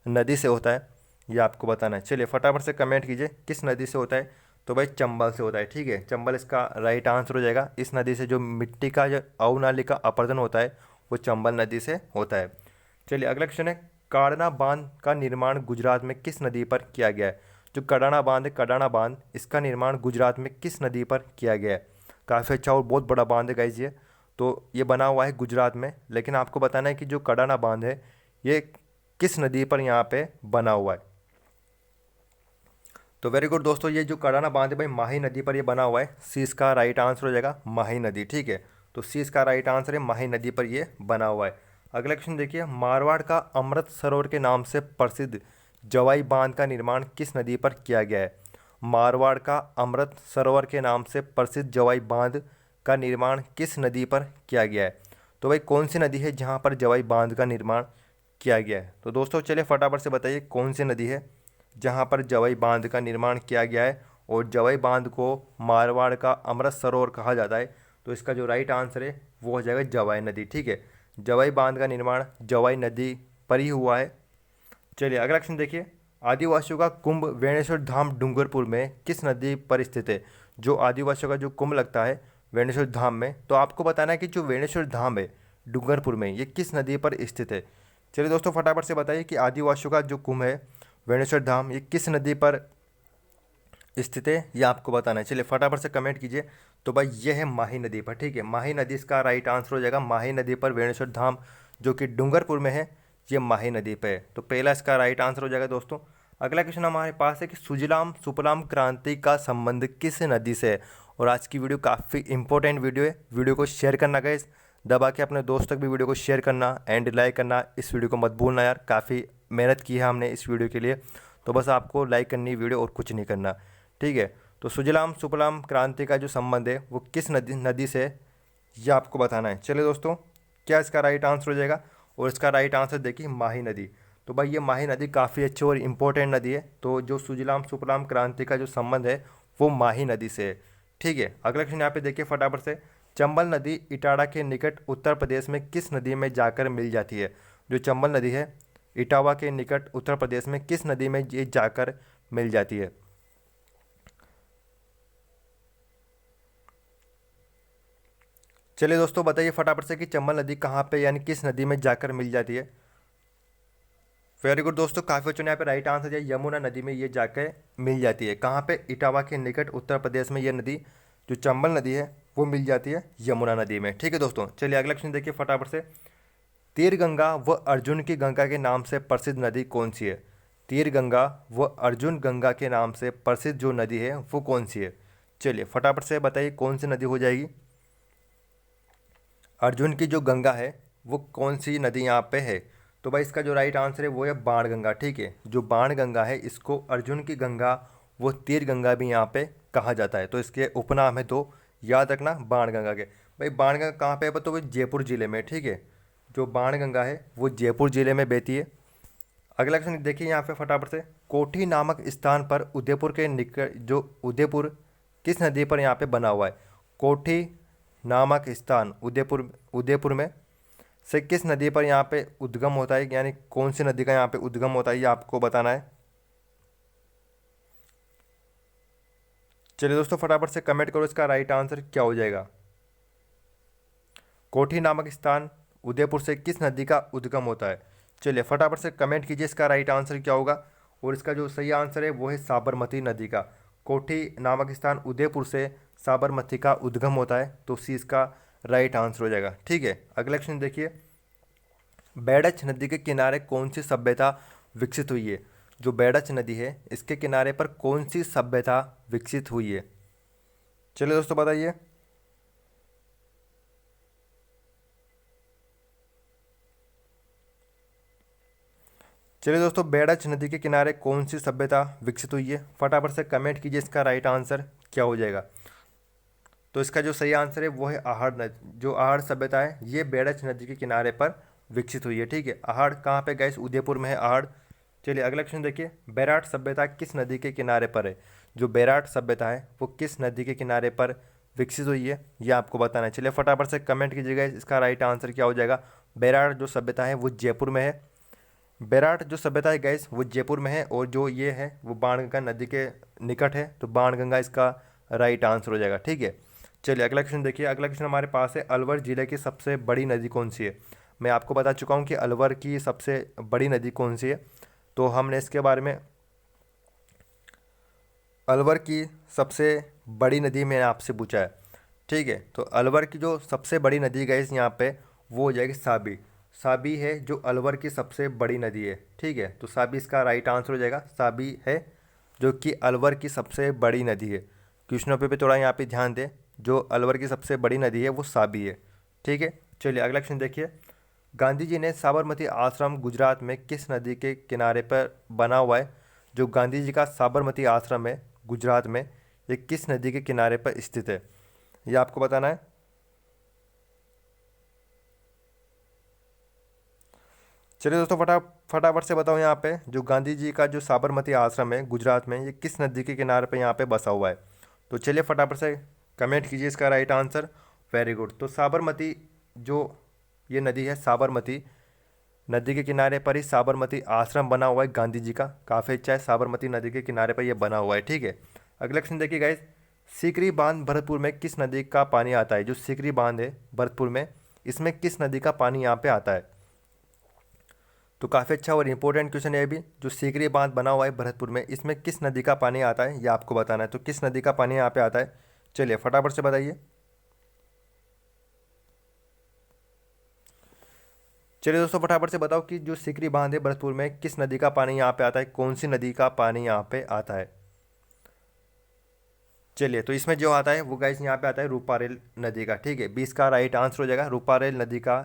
नदी से होता है, ये आपको बताना है। चलिए फटाफट से कमेंट कीजिए किस नदी से होता है। तो भाई चंबल से होता है। ठीक है, चंबल इसका राइट आंसर हो जाएगा। इस नदी से जो मिट्टी का जो अवनालिका अपरदन होता है वो चंबल नदी से होता है। चलिए अगला क्वेश्चन है, काड़ना बांध का निर्माण गुजरात में किस नदी पर किया गया है? जो कडाना बांध है, कडाना बांध, इसका निर्माण गुजरात में किस नदी पर किया गया है? काफ़ी अच्छा और बहुत बड़ा बांध है गाइस ये। तो ये बना हुआ है गुजरात में, लेकिन आपको बताना है कि जो कडाना बांध है ये किस नदी पर यहाँ पे बना हुआ है। तो वेरी गुड दोस्तों, ये जो कडाना बांध है भाई माही नदी पर ये बना हुआ है। सी इसका राइट आंसर हो जाएगा माही नदी। ठीक है, तो सी इसका राइट आंसर है, माही नदी पर ये बना हुआ है। अगला क्वेश्चन देखिए, मारवाड़ का अमृत सरोवर के नाम से प्रसिद्ध जवाई बांध का निर्माण किस नदी पर किया गया है? मारवाड़ का अमृत सरोवर के नाम से प्रसिद्ध जवाई बांध का निर्माण किस नदी पर किया गया है? तो भाई कौन सी नदी है जहाँ पर जवाई बांध का निर्माण किया गया है? तो दोस्तों चलिए फटाफट से बताइए कौन सी नदी है जहाँ पर जवाई बांध का निर्माण किया गया है और जवाई बांध को मारवाड़ का अमृत सरोवर कहा जाता है। तो इसका जो राइट आंसर है वो हो जाएगा जवाई नदी। ठीक है, जवाई बांध का निर्माण जवाई नदी पर ही हुआ है। चलिए अगला क्वेश्चन देखिए, आदिवासियों का कुंभ वेणेश्वर धाम डूंगरपुर में किस नदी पर स्थित है? जो आदिवासियों का जो कुंभ लगता है वेणेश्वर धाम में, तो आपको बताना है कि जो वेणेश्वर धाम है डूंगरपुर में ये किस नदी पर स्थित है। चलिए दोस्तों फटाफट से बताइए कि आदिवासियों का जो कुंभ है वेणेश्वर धाम ये किस नदी पर स्थित है, ये आपको बताना है। चलिए फटाफट से कमेंट कीजिए। तो भाई ये है माही नदी पर। ठीक है, माही नदी इसका राइट आंसर हो जाएगा। माही नदी पर वेणेश्वर धाम जो कि डूंगरपुर में है, ये माही नदी पे है। तो पहला इसका राइट आंसर हो जाएगा दोस्तों। अगला क्वेश्चन हमारे पास है कि सुजलाम सुफलाम क्रांति का संबंध किस नदी से है? और आज की वीडियो काफ़ी इंपॉर्टेंट वीडियो है। वीडियो को शेयर करना गाइस, दबा के अपने दोस्त तक भी वीडियो को शेयर करना एंड लाइक करना। इस वीडियो को मत भूलना यार, काफ़ी मेहनत की है हमने इस वीडियो के लिए, तो बस आपको लाइक करनी वीडियो और कुछ नहीं करना। ठीक है, तो सुजलाम सुफलाम क्रांति का जो संबंध है वो किस नदी से है, ये आपको बताना है। चलिए दोस्तों, क्या इसका राइट आंसर हो जाएगा? और इसका राइट आंसर देखिए माही नदी। तो भाई ये माही नदी काफ़ी अच्छी और इम्पोर्टेंट नदी है। तो जो सुजलाम सुफलाम क्रांति का जो संबंध है वो माही नदी से है। ठीक है, अगला क्वेश्चन यहाँ पे देखिए फटाफट से, चंबल नदी इटावा के निकट उत्तर प्रदेश में किस नदी में जाकर मिल जाती है? जो चंबल नदी है इटावा के निकट उत्तर प्रदेश में किस नदी में ये जाकर मिल जाती है? चलिए दोस्तों बताइए फटाफट से कि चंबल नदी कहाँ पे यानी किस नदी में जाकर मिल जाती है। वेरी गुड दोस्तों, काफ़ी बच्चों ने यहाँ पे राइट आंसर दिया, यमुना नदी में ये जाकर मिल जाती है। कहाँ पे? इटावा के निकट उत्तर प्रदेश में ये नदी जो चंबल नदी है वो मिल जाती है यमुना नदी में। ठीक है दोस्तों, चलिए अगला क्वेश्चन देखिए फटाफट से, तीर गंगा व अर्जुन की गंगा के नाम से प्रसिद्ध नदी कौन सी है? तीर गंगा व अर्जुन गंगा के नाम से प्रसिद्ध जो नदी है वो कौन सी है? चलिए फटाफट से बताइए कौन सी नदी हो जाएगी। अर्जुन की जो गंगा है वो कौन सी नदी यहाँ पे है? तो भाई इसका जो राइट आंसर है वो है बाण गंगा। ठीक है, जो बाण गंगा है इसको अर्जुन की गंगा वो तीर गंगा भी यहाँ पे कहा जाता है। तो इसके उपनाम है, तो याद रखना बाण गंगा के। भाई बाण गंगा कहाँ पे है? तो वो जयपुर ज़िले में। ठीक है, जो बाण गंगा है वो जयपुर ज़िले में बहती है। अगला क्वेश्चन देखिए यहाँ पे फटाफट से, कोठी नामक स्थान पर उदयपुर के निकट जो उदयपुर किस नदी पर यहाँ पे बना हुआ है? कोठी नामक स्थान उदयपुर उदयपुर में से किस नदी पर यहाँ पे उद्गम होता है, यानी कौन सी नदी का यहाँ पे उद्गम होता है, ये आपको बताना है। चलिए दोस्तों फटाफट से कमेंट करो इसका राइट आंसर क्या हो जाएगा। कोठी नामक स्थान उदयपुर से किस नदी का उद्गम होता है? चलिए फटाफट से कमेंट कीजिए इसका राइट आंसर क्या होगा। और इसका जो सही आंसर है वो है साबरमती नदी का। कोठी नामक स्थान उदयपुर से साबरमती का उद्गम होता है, तो सी इसका राइट आंसर हो जाएगा। ठीक है, अगला क्वेश्चन देखिए, बैडच नदी के किनारे कौन सी सभ्यता विकसित हुई है? जो बैडच नदी है इसके किनारे पर कौन सी सभ्यता विकसित हुई है? चलिए दोस्तों बताइए। चलिए दोस्तों, बैराज नदी के किनारे कौन सी सभ्यता विकसित हुई है, फटाफट से कमेंट कीजिए इसका राइट आंसर क्या हो जाएगा। तो इसका जो सही आंसर है वो है आहड़ नदी। जो आहड़ सभ्यता है ये बैराज नदी के किनारे पर विकसित हुई है, ठीक है। आहड़ कहाँ पे गैस, उदयपुर में है आहड़। चलिए अगला क्वेश्चन देखिए, बैराट सभ्यता किस नदी के किनारे पर है। जो बैराट सभ्यता है वो किस नदी के किनारे पर विकसित हुई है ये आपको बताना है। चलिए फटाफट से कमेंट कीजिएगा इसका राइट आंसर क्या हो जाएगा। बैराट जो सभ्यता है वो जयपुर में है। बैराट जो सभ्यता है गैस वो जयपुर में है, और जो ये है वो बाणगंगा नदी के निकट है, तो बाणगंगा इसका राइट आंसर हो जाएगा, ठीक है। चलिए अगला क्वेश्चन देखिए, अगला क्वेश्चन हमारे पास है, अलवर जिले की सबसे बड़ी नदी कौन सी है। मैं आपको बता चुका हूँ कि अलवर की सबसे बड़ी नदी कौन सी है, तो हमने इसके बारे में, अलवर की सबसे बड़ी नदी मैंने आपसे पूछा है, ठीक है। तो अलवर की जो सबसे बड़ी नदी गैस यहाँ पे वो हो जाएगी साबी। साबी है जो अलवर की सबसे बड़ी नदी है, ठीक है। तो साबी इसका राइट आंसर हो जाएगा। साबी है जो कि अलवर की सबसे बड़ी नदी है। क्वेश्चनों पे भी थोड़ा यहाँ पे ध्यान दें, जो अलवर की सबसे बड़ी नदी है वो साबी है, ठीक है। चलिए अगला क्वेश्चन देखिए, गांधी जी ने साबरमती आश्रम गुजरात में किस नदी के किनारे पर बना हुआ है। जो गांधी जी का साबरमती आश्रम है गुजरात में, ये किस नदी के किनारे पर स्थित है ये आपको बताना है। चलिए दोस्तों, फटाफट से बताओ यहाँ पे, जो गांधी जी का जो साबरमती आश्रम है गुजरात में, ये किस नदी के किनारे पे यहाँ पे बसा हुआ है। तो चलिए फटाफट से कमेंट कीजिए इसका राइट आंसर। Very good. तो साबरमती जो ये नदी है, साबरमती नदी के किनारे पर ही साबरमती आश्रम बना हुआ है गांधी जी का। काफ़ी अच्छा है, साबरमती नदी के किनारे पर यह बना हुआ है, ठीक है। अगला क्वेश्चन देखिए गाइस, सीकरी बांध भरतपुर में किस नदी का पानी आता है। जो सीकरी बांध है भरतपुर में, इसमें किस नदी का पानी यहाँ पे आता है। तो काफ़ी अच्छा और इम्पोर्टेंट क्वेश्चन है अभी। जो सीकरी बांध बना हुआ है भरतपुर में, इसमें किस नदी का पानी आता है ये आपको बताना है। तो किस नदी का पानी यहाँ पे आता है, चलिए फटाफट से बताइए। चलिए दोस्तों, फटाफट से बताओ कि जो सीकरी बांध है भरतपुर में, किस नदी का पानी यहाँ पे आता है, कौन सी नदी का पानी यहाँ पे आता है। चलिए, तो इसमें जो आता है वो गाइस यहाँ पे आता है रूपारेल नदी का, ठीक है। 20 का राइट आंसर हो जाएगा। रूपारेल नदी का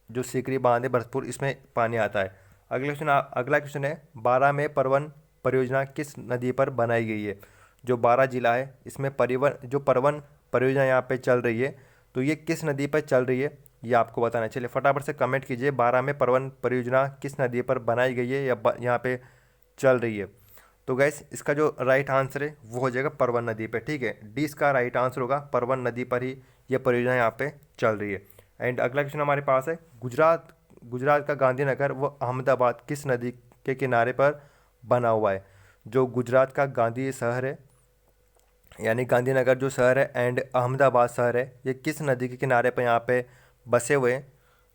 जो सीकरी बांध है भरतपुर, इसमें पानी आता है। अगला क्वेश्चन है, 12 में परवन परियोजना किस नदी पर बनाई गई है। जो 12 जिला है इसमें परवन परियोजना यहाँ पे चल रही है, तो ये किस नदी पर चल रही है ये आपको बताना है। चलिए फटाफट से कमेंट कीजिए, 12 में परवन परियोजना किस नदी पर बनाई गई है या यहाँ पे चल रही है। तो गैस इसका जो राइट आंसर है वो हो जाएगा परवन नदी पे, ठीक है। डी इसका राइट आंसर होगा, परवन नदी पर ही ये परियोजना यहाँ पे चल रही है। एंड अगला क्वेश्चन हमारे पास है, गुजरात का गांधीनगर व अहमदाबाद किस नदी के किनारे पर बना हुआ है। जो गुजरात का गांधी शहर है, यानी गांधीनगर जो शहर है एंड अहमदाबाद शहर है, ये किस नदी के किनारे पर यहाँ पे बसे हुए हैं।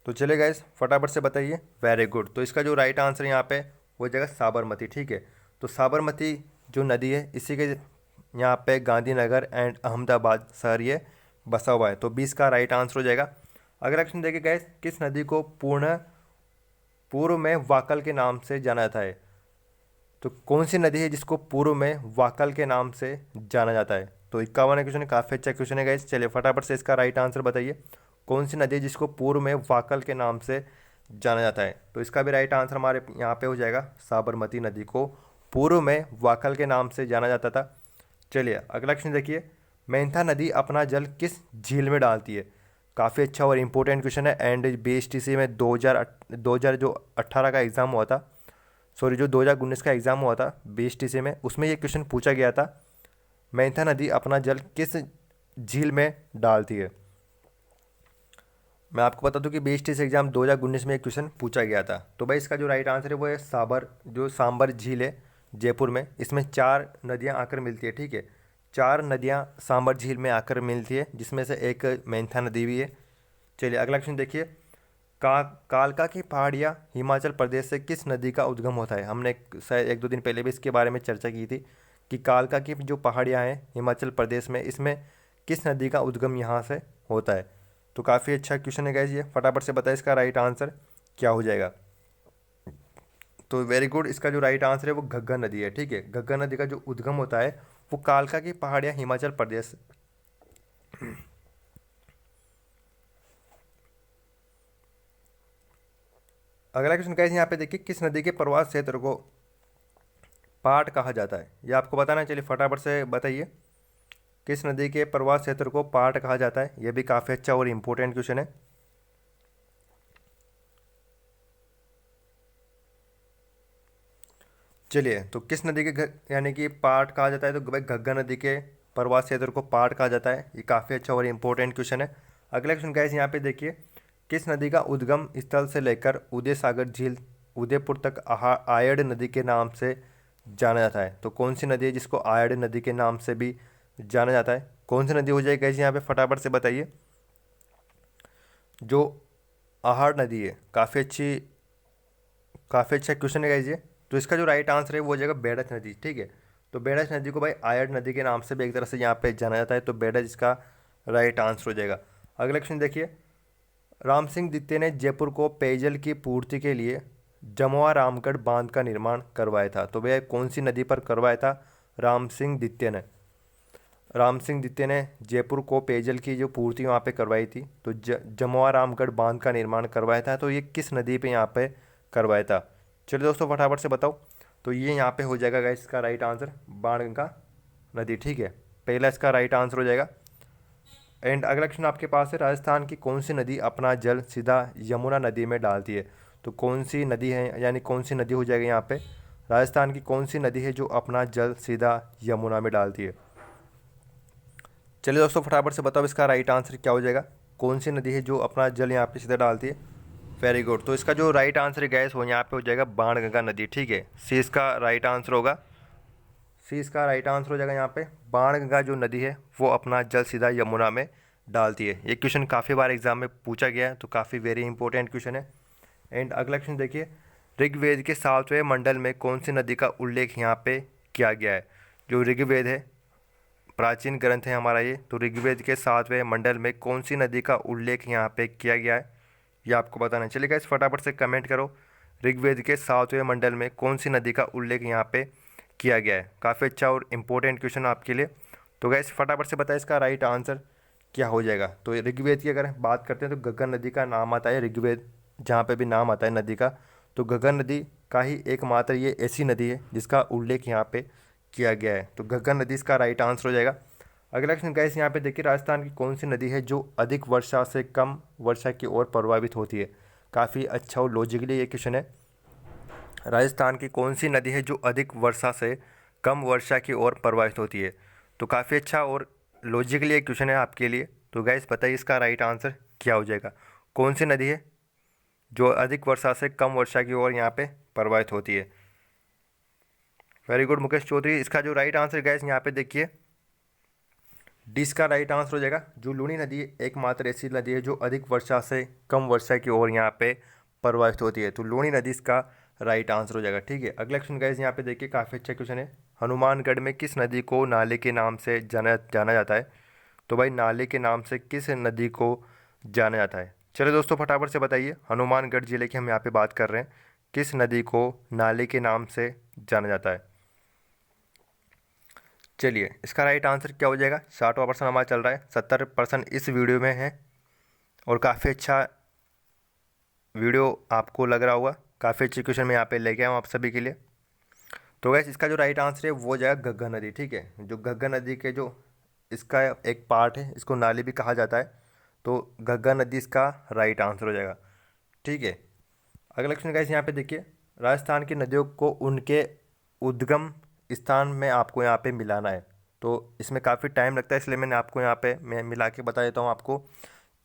तो चले गाइस फटाफट से बताइए। Very good. तो इसका जो राइट आंसर यहाँ पे हो जाएगा साबरमती, ठीक है। तो साबरमती जो नदी है इसी के यहाँ पे गांधीनगर एंड अहमदाबाद शहर ये बसा हुआ है। तो 20 का राइट आंसर हो जाएगा। अगला क्वेश्चन देखिए गाइस, किस नदी को पूर्व में वाकल के नाम से जाना जाता है। तो कौन सी नदी है जिसको पूर्व में वाकल के नाम से जाना जाता है। तो 51 क्वेश्चन है, काफ़ी अच्छा क्वेश्चन है गाइस। चलिए फटाफट से इसका राइट आंसर बताइए, कौन सी नदी है जिसको पूर्व में वाकल के नाम से जाना जाता है। तो इसका भी राइट आंसर हमारे यहाँ पे हो जाएगा, साबरमती नदी को पूर्व में वाकल के नाम से जाना जाता था। चलिए अगला क्वेश्चन देखिए, मेंथा नदी अपना जल किस झील में डालती है। काफ़ी अच्छा और इम्पोर्टेंट क्वेश्चन है। एंड BSTC में 2000 जो 18 का एग्ज़ाम हुआ था, सॉरी जो 2019 का एग्ज़ाम हुआ था BSTC में, उसमें ये क्वेश्चन पूछा गया था, मेंथा नदी अपना जल किस झील में डालती है। मैं आपको बता दूं कि BSTC एग्जाम 2019 में एक क्वेश्चन पूछा गया था। तो भाई इसका जो राइट आंसर है वो है सांबर झील है जयपुर में। इसमें 4 नदियां आकर मिलती है, ठीक है। 4 नदियां सांबर झील में आकर मिलती है, जिसमें से एक मेंथा नदी भी है। चलिए अगला क्वेश्चन देखिए, कालका की पहाड़ियाँ हिमाचल प्रदेश से किस नदी का उद्गम होता है। हमने शायद 1-2 दिन पहले भी इसके बारे में चर्चा की थी कि कालका की जो पहाड़ियाँ हैं हिमाचल प्रदेश में, इसमें किस नदी का उद्गम यहाँ से होता है। तो काफ़ी अच्छा क्वेश्चन है गाइस ये, फटाफट से बताइए इसका राइट आंसर क्या हो जाएगा। तो वेरी गुड, इसका जो राइट आंसर है वो घग्गर नदी है, ठीक है। घग्गर नदी का जो उद्गम होता है वो कालका की पहाड़ियाँ हिमाचल प्रदेश। अगला क्वेश्चन गाइस यहाँ पे देखिए, किस नदी के प्रवाह क्षेत्र को पाट कहा जाता है? ये आपको बताना है, चलिए फटाफट से बताइए। किस नदी के प्रवाह क्षेत्र को पाट कहा जाता है? ये भी काफ़ी अच्छा और इम्पोर्टेंट क्वेश्चन है। चलिए, तो किस नदी के यानी कि पाट कहा जाता है? तो भाई घग्गर नदी के प्रवाह क्षेत्र को पाट कहा जाता है। ये काफ़ी अच्छा और इम्पोर्टेंट क्वेश्चन है। अगला क्वेश्चन गाइस यहाँ पे देखिए, किस नदी का उद्गम स्थल से लेकर उदय सागर झील उदयपुर तक आयड़ नदी के नाम से जाना जाता है? तो कौन सी नदी है जिसको आयड़ नदी के नाम से भी जाना जाता है? कौन सी नदी हो जाएगी गाइस यहाँ पे फटाफट से बताइए। जो आहड़ नदी है, काफ़ी अच्छा क्वेश्चन है गाइस ये। तो इसका जो राइट आंसर है वो हो जाएगा बेड़च नदी, ठीक है। तो बेड़च नदी को भाई आयड़ नदी के नाम से भी एक तरह से यहाँ पे जाना जाता है, तो बेड़च इसका राइट आंसर हो जाएगा। अगला क्वेश्चन देखिए, राम सिंह द्वितीय ने जयपुर को पेयजल की पूर्ति के लिए जमुआ रामगढ़ बांध का निर्माण करवाया था? तो भैया कौन सी नदी पर करवाया था राम सिंह द्वितीय ने? राम सिंह द्वितीय ने जयपुर को पेयजल की जो पूर्ति वहाँ पे करवाई थी, तो जमुआ रामगढ़ बांध का निर्माण करवाया था, तो ये किस नदी पे यहाँ पे करवाया था? चलिए दोस्तों फटाफट से बताओ। तो ये यहाँ पे हो जाएगा गाइस इसका राइट आंसर बाणगंगा नदी, ठीक है। पहला इसका राइट आंसर हो जाएगा। एंड अगला क्वेश्चन आपके पास है, राजस्थान की कौन सी नदी अपना जल सीधा यमुना नदी में डालती है? तो कौन सी नदी है, यानी कौन सी नदी हो जाएगी यहाँ पे? राजस्थान की कौन सी नदी है जो अपना जल सीधा यमुना में डालती है? चलिए दोस्तों फटाफट से बताओ इसका राइट आंसर क्या हो जाएगा। कौन सी नदी है जो अपना जल यहाँ पे सीधा डालती है? Very good. तो इसका जो राइट आंसर है गैस वो यहाँ पे हो जाएगा बाणगंगा नदी, ठीक है। सी इसका राइट आंसर होगा। सी इसका राइट आंसर हो जाएगा यहाँ पे। बाणगंगा जो नदी है वो अपना जल सीधा यमुना में डालती है। ये क्वेश्चन काफ़ी बार एग्जाम में पूछा गया है, तो काफ़ी वेरी इंपॉर्टेंट क्वेश्चन है। एंड अगला क्वेश्चन देखिए, ऋग्वेद के 7वें मंडल में कौन सी नदी का उल्लेख यहाँ पे किया गया है? जो ऋग्वेद है, प्राचीन ग्रंथ है हमारा ये, तो ऋग्वेद के 7वें मंडल में कौन सी नदी का उल्लेख यहाँ पे किया गया है? ये आपको बताना है। चलिए गाइस फटाफट से कमेंट करो, ऋग्वेद के 7वें मंडल में कौन सी नदी का उल्लेख यहाँ पे किया गया है? काफ़ी अच्छा और इम्पोर्टेंट क्वेश्चन आपके लिए। तो गाइस फटाफट से बताएं इसका राइट आंसर क्या हो जाएगा। तो ऋग्वेद की अगर बात करते हैं तो घग्गर नदी का नाम आता है, ऋग्वेद जहाँ पे भी नाम आता है नदी का, तो घग्गर नदी का ही एकमात्र ये ऐसी नदी है जिसका उल्लेख यहाँ पे किया गया है। तो घग्गर नदी इसका राइट आंसर हो जाएगा। अगला क्वेश्चन गाइस यहाँ पे देखिए, राजस्थान की कौन सी नदी है जो अधिक वर्षा से कम वर्षा की ओर प्रभावित होती है? काफ़ी अच्छा और लॉजिकली ये क्वेश्चन है। राजस्थान की कौन सी नदी है जो अधिक वर्षा से कम वर्षा की ओर प्रभावित होती है? तो काफ़ी अच्छा और लॉजिकली एक क्वेश्चन है आपके लिए। तो गाइस बताइए इसका राइट आंसर क्या हो जाएगा। कौन सी नदी है जो अधिक वर्षा से कम वर्षा की ओर यहाँ पे प्रभावित होती है? Very good Mukesh Chaudhary. इसका जो राइट आंसर गाइस यहाँ पे देखिए, डी इसका राइट आंसर हो जाएगा। जो लूनी नदी एकमात्र ऐसी नदी है जो अधिक वर्षा से कम वर्षा की ओर यहाँ पे प्रवाहित होती है, तो लूनी नदी इसका राइट आंसर हो जाएगा, ठीक है। अगला क्वेश्चन गाइस यहाँ पे देखिए, काफ़ी अच्छा क्वेश्चन है। हनुमानगढ़ में किस नदी को नाले के नाम से जाना जाता है? तो भाई नाले के नाम से किस नदी को जाना जाता है? चलो दोस्तों फटाफट से बताइए। हनुमानगढ़ जिले की हम यहाँ पे बात कर रहे हैं, किस नदी को नाले के नाम से जाना जाता है? चलिए इसका राइट आंसर क्या हो जाएगा। 60वां% हमारा चल रहा है, 70% इस वीडियो में है, और काफ़ी अच्छा वीडियो आपको लग रहा होगा। काफ़ी अच्छी क्वेश्चन मैं यहाँ पे लेके आया हूँ आप सभी के लिए। तो गैस इसका जो राइट आंसर है वो हो जाएगा घग्गर नदी, ठीक है। जो घग्गर नदी के जो इसका एक पार्ट है, इसको नाली भी कहा जाता है, तो घग्गर नदी इसका राइट आंसर हो जाएगा, ठीक है। अगला क्वेश्चन गाइस यहाँ पे देखिए, राजस्थान की नदियों को उनके उद्गम स्थान में आपको यहाँ पे मिलाना है। तो इसमें काफ़ी टाइम लगता है, इसलिए मैंने आपको यहाँ पे मैं मिला के बता देता हूँ आपको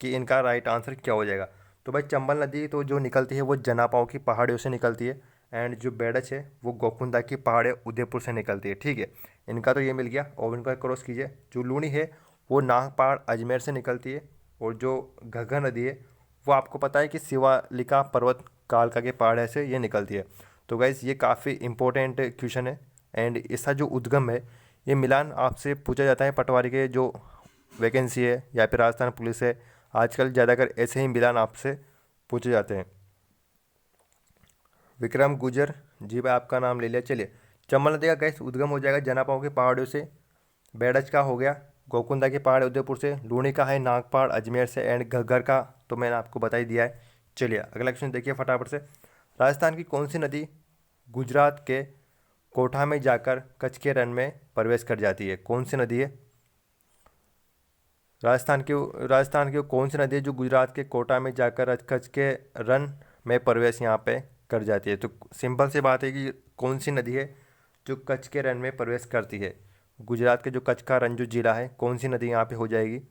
कि इनका राइट आंसर क्या हो जाएगा। तो भाई चंबल नदी तो जो निकलती है वो जनापाव की पहाड़ियों से निकलती है, एंड जो बेड़च है वो गोकुंदा की पहाड़ी उदयपुर से निकलती है, ठीक है। इनका तो ये मिल गया, और इनका क्रॉस कीजिए। जो लूनी है वो नागपहाड़ अजमेर से निकलती है, और जो घग्गर नदी है वो आपको पता है कि शिवालिका पर्वत कालका के पहाड़ से ये निकलती है। तो गाइस ये काफ़ी इंपॉर्टेंट क्वेश्चन है, एंड इसका जो उद्गम है ये मिलान आपसे पूछा जाता है। पटवारी के जो वैकेंसी है या फिर राजस्थान पुलिस है, आजकल ज़्यादातर ऐसे ही मिलान आपसे पूछे जाते हैं। विक्रम गुजर जी भाई आपका नाम ले लिया। चलिए चंबल नदी का गैस उद्गम हो जाएगा जनापाव के पहाड़ियों से, बेड़च का हो गया गोकुंदा के पहाड़ उदयपुर से, लूनी का है नागपहाड़ अजमेर से, एंड घग्गर का तो मैंने आपको बता ही दिया है। चलिए अगला क्वेश्चन देखिए फटाफट से। राजस्थान की कौन सी नदी गुजरात के कोटा में जाकर कच्छ के रण में प्रवेश कर जाती है? कौन सी नदी है? राजस्थान की कौन सी नदी है जो गुजरात के कोटा में जाकर कच्छ के रण में प्रवेश यहाँ पे कर जाती है? तो सिंपल सी बात है कि कौन सी नदी है जो कच्छ के रण में प्रवेश करती है? गुजरात के जो कच्छ का रण जो जिला है, कौन सी नदी यहाँ पे हो जाएगी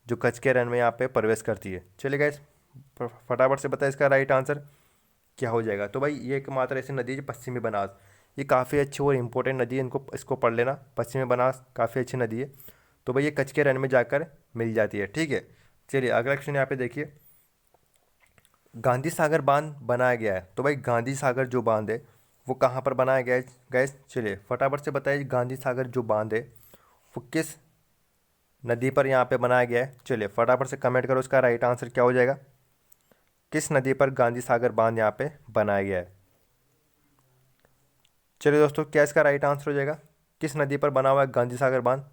जो कच्छ के रण में यहाँ पे प्रवेश करती है? चलिए गाइस फटाफट से बताए इसका राइट आंसर क्या हो जाएगा। तो भाई ये एकमात्र ऐसी नदी है जो पश्चिमी बनास, ये काफ़ी अच्छी और इम्पोर्टेंट नदी है, इसको पढ़ लेना। पश्चिमी बनास काफ़ी अच्छी नदी है। तो भाई ये कच्छ के रण में जाकर मिल जाती है, ठीक है। चलिए अगला क्वेश्चन यहाँ पे देखिए, गांधी सागर बांध बनाया गया है। तो भाई गांधी सागर जो बांध है वो कहाँ पर बनाया गया है गैस? चलिए फटाफट से बताइए, गांधी सागर जो बांध है वो किस नदी पर यहाँ पे बनाया गया है? चलिए फटाफट से कमेंट करो, उसका राइट आंसर क्या हो जाएगा। किस नदी पर गांधी सागर बांध यहाँ पे बनाया गया है? चलिए दोस्तों, क्या इसका राइट आंसर हो जाएगा? किस नदी पर बना हुआ है गांधी सागर बांध?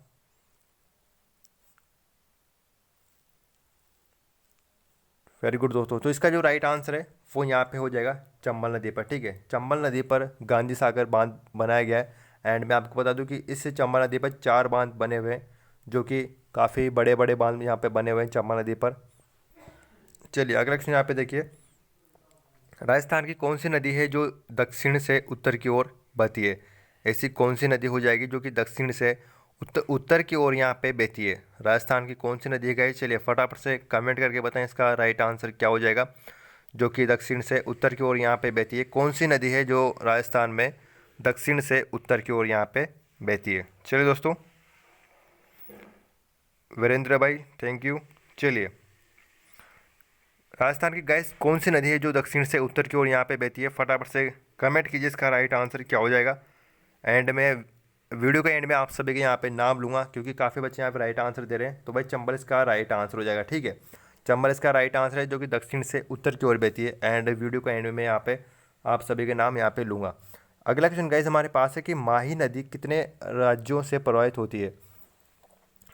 वेरी गुड दोस्तों, तो इसका जो राइट आंसर है वो यहाँ पे हो जाएगा चंबल नदी पर, ठीक है। चंबल नदी पर गांधी सागर बांध बनाया गया है। एंड मैं आपको बता दूं कि इस चंबल नदी पर 4 बांध बने हुए हैं, जो कि काफ़ी बड़े बड़े बांध यहाँ पे बने हुए हैं चंबल नदी पर। चलिए अगला क्वेश्चन यहाँ पे देखिए, राजस्थान की कौन सी नदी है जो दक्षिण से उत्तर की ओर बहती है? ऐसी कौन सी नदी हो जाएगी जो कि दक्षिण से उत्तर की ओर यहाँ पे बहती है? राजस्थान की कौन सी नदी है गाइस? चलिए फटाफट से कमेंट करके बताएं इसका राइट आंसर क्या हो जाएगा, जो कि दक्षिण से उत्तर की ओर यहाँ पे बहती है। कौन सी नदी है जो राजस्थान में दक्षिण से उत्तर की ओर यहाँ पे बहती है? चलिए दोस्तों, वीरेंद्र भाई थैंक यू। चलिए राजस्थान की गैस कौन सी नदी है जो दक्षिण से उत्तर की ओर यहाँ पे बहती है? फटाफट से कमेंट कीजिए इसका राइट आंसर क्या हो जाएगा। एंड में वीडियो के एंड में आप सभी के यहाँ पे नाम लूँगा, क्योंकि काफ़ी बच्चे यहाँ पे राइट आंसर दे रहे हैं। तो भाई चंबल इसका राइट आंसर हो जाएगा, ठीक है। चंबल इसका राइट आंसर है जो कि दक्षिण से उत्तर की ओर बहती है। एंड वीडियो के एंड में यहाँ पे आप सभी के नाम यहाँ पे लूँगा। अगला क्वेश्चन गाइस हमारे पास है कि माही नदी कितने राज्यों से प्रभावित होती है?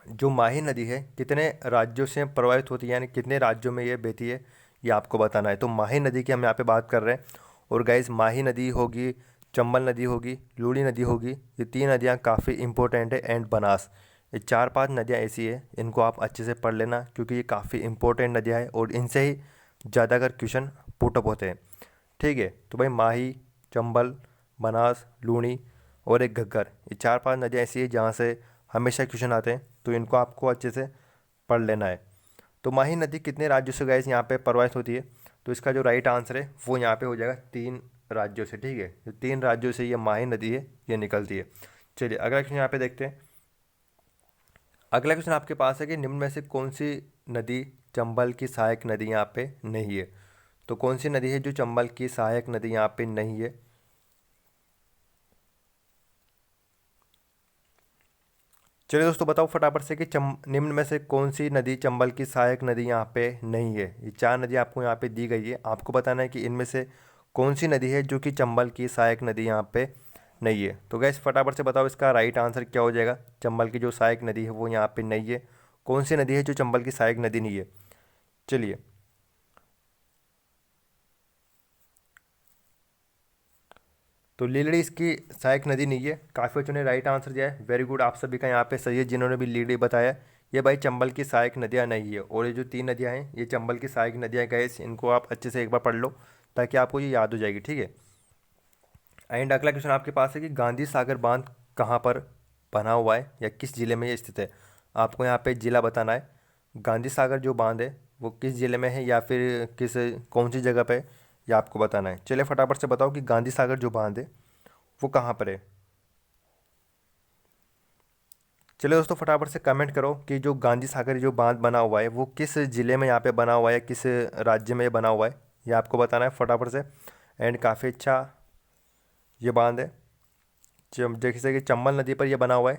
जो माही नदी है कितने राज्यों से प्रभावित होती है, यानी कितने राज्यों में ये बहती है, ये आपको बताना है। तो माही नदी की हम यहाँ पे बात कर रहे हैं। और गाइस माही नदी होगी, चंबल नदी होगी, लूणी नदी होगी, ये 3 नदियाँ काफ़ी इंपॉर्टेंट है। एंड बनास, ये 4-5 नदियाँ ऐसी है, इनको आप अच्छे से पढ़ लेना, क्योंकि ये काफ़ी इंपॉर्टेंट नदियाँ हैं और इनसे ही ज़्यादातर क्वेश्चन पुटअप होते हैं, ठीक है। तो भाई माही, चंबल, बनास, लूणी और एक घग्गर, ये 4-5 नदियाँ ऐसी है जहाँ से हमेशा क्वेश्चन आते हैं, तो इनको आपको अच्छे से पढ़ लेना है। तो माही नदी कितने राज्यों से गाइस यहाँ पे प्रवाहित होती है? तो इसका जो राइट आंसर है वो यहाँ पे हो जाएगा 3 राज्यों से, ठीक है। जो 3 राज्यों से ये माही नदी है ये निकलती है। चलिए अगला क्वेश्चन यहाँ पे देखते हैं। अगला क्वेश्चन आपके पास है कि निम्न में से कौन सी नदी चंबल की सहायक नदी यहाँ पे नहीं है? तो कौन सी नदी है जो चंबल की सहायक नदी यहाँ पे नहीं है? चलिए दोस्तों बताओ फटाफट से कि निम्न में से कौन सी नदी चंबल की सहायक नदी यहाँ पे नहीं है? ये 4 नदी आपको यहाँ पे दी गई है, आपको बताना है कि इनमें से कौन सी नदी है जो कि चंबल की सहायक नदी यहाँ पे नहीं है। तो गैस फटाफट से बताओ इसका राइट आंसर क्या हो जाएगा। चंबल की जो सहायक नदी है वो यहाँ पे नहीं है। कौन सी नदी है जो चंबल की सहायक नदी नहीं है? चलिए तो लीलड़ी इसकी सहायक नदी नहीं है। काफ़ी बच्चों ने राइट आंसर दिया है, वेरी गुड, आप सभी का यहाँ पे सही है जिन्होंने भी लीलड़ी बताया। ये भाई चंबल की सहायक नदियाँ नहीं है। और ये जो 3 नदियाँ हैं ये चंबल की सहायक नदियाँ गए, इनको आप अच्छे से एक बार पढ़ लो ताकि आपको ये याद हो जाएगी, ठीक है। एंड अगला क्वेश्चन आपके पास है कि गांधी सागर बांध कहाँ पर बना हुआ है या किस जिले में ये स्थित है? आपको यहाँ पे जिला बताना है। गांधी सागर जो बांध है वो किस जिले में है या फिर कौन सी जगह पे है, ये आपको बताना है। चलिए फटाफट से बताओ कि गांधी सागर जो बांध है वो कहाँ पर है? चलिए दोस्तों फटाफट से कमेंट करो कि जो गांधी सागर जो बांध बना हुआ है वो किस ज़िले में यहाँ पे बना हुआ है, किस राज्य में ये बना हुआ है, ये आपको बताना है फटाफट से। एंड काफ़ी अच्छा ये बांध है, जैसे कि चंबल नदी पर ये बना हुआ है,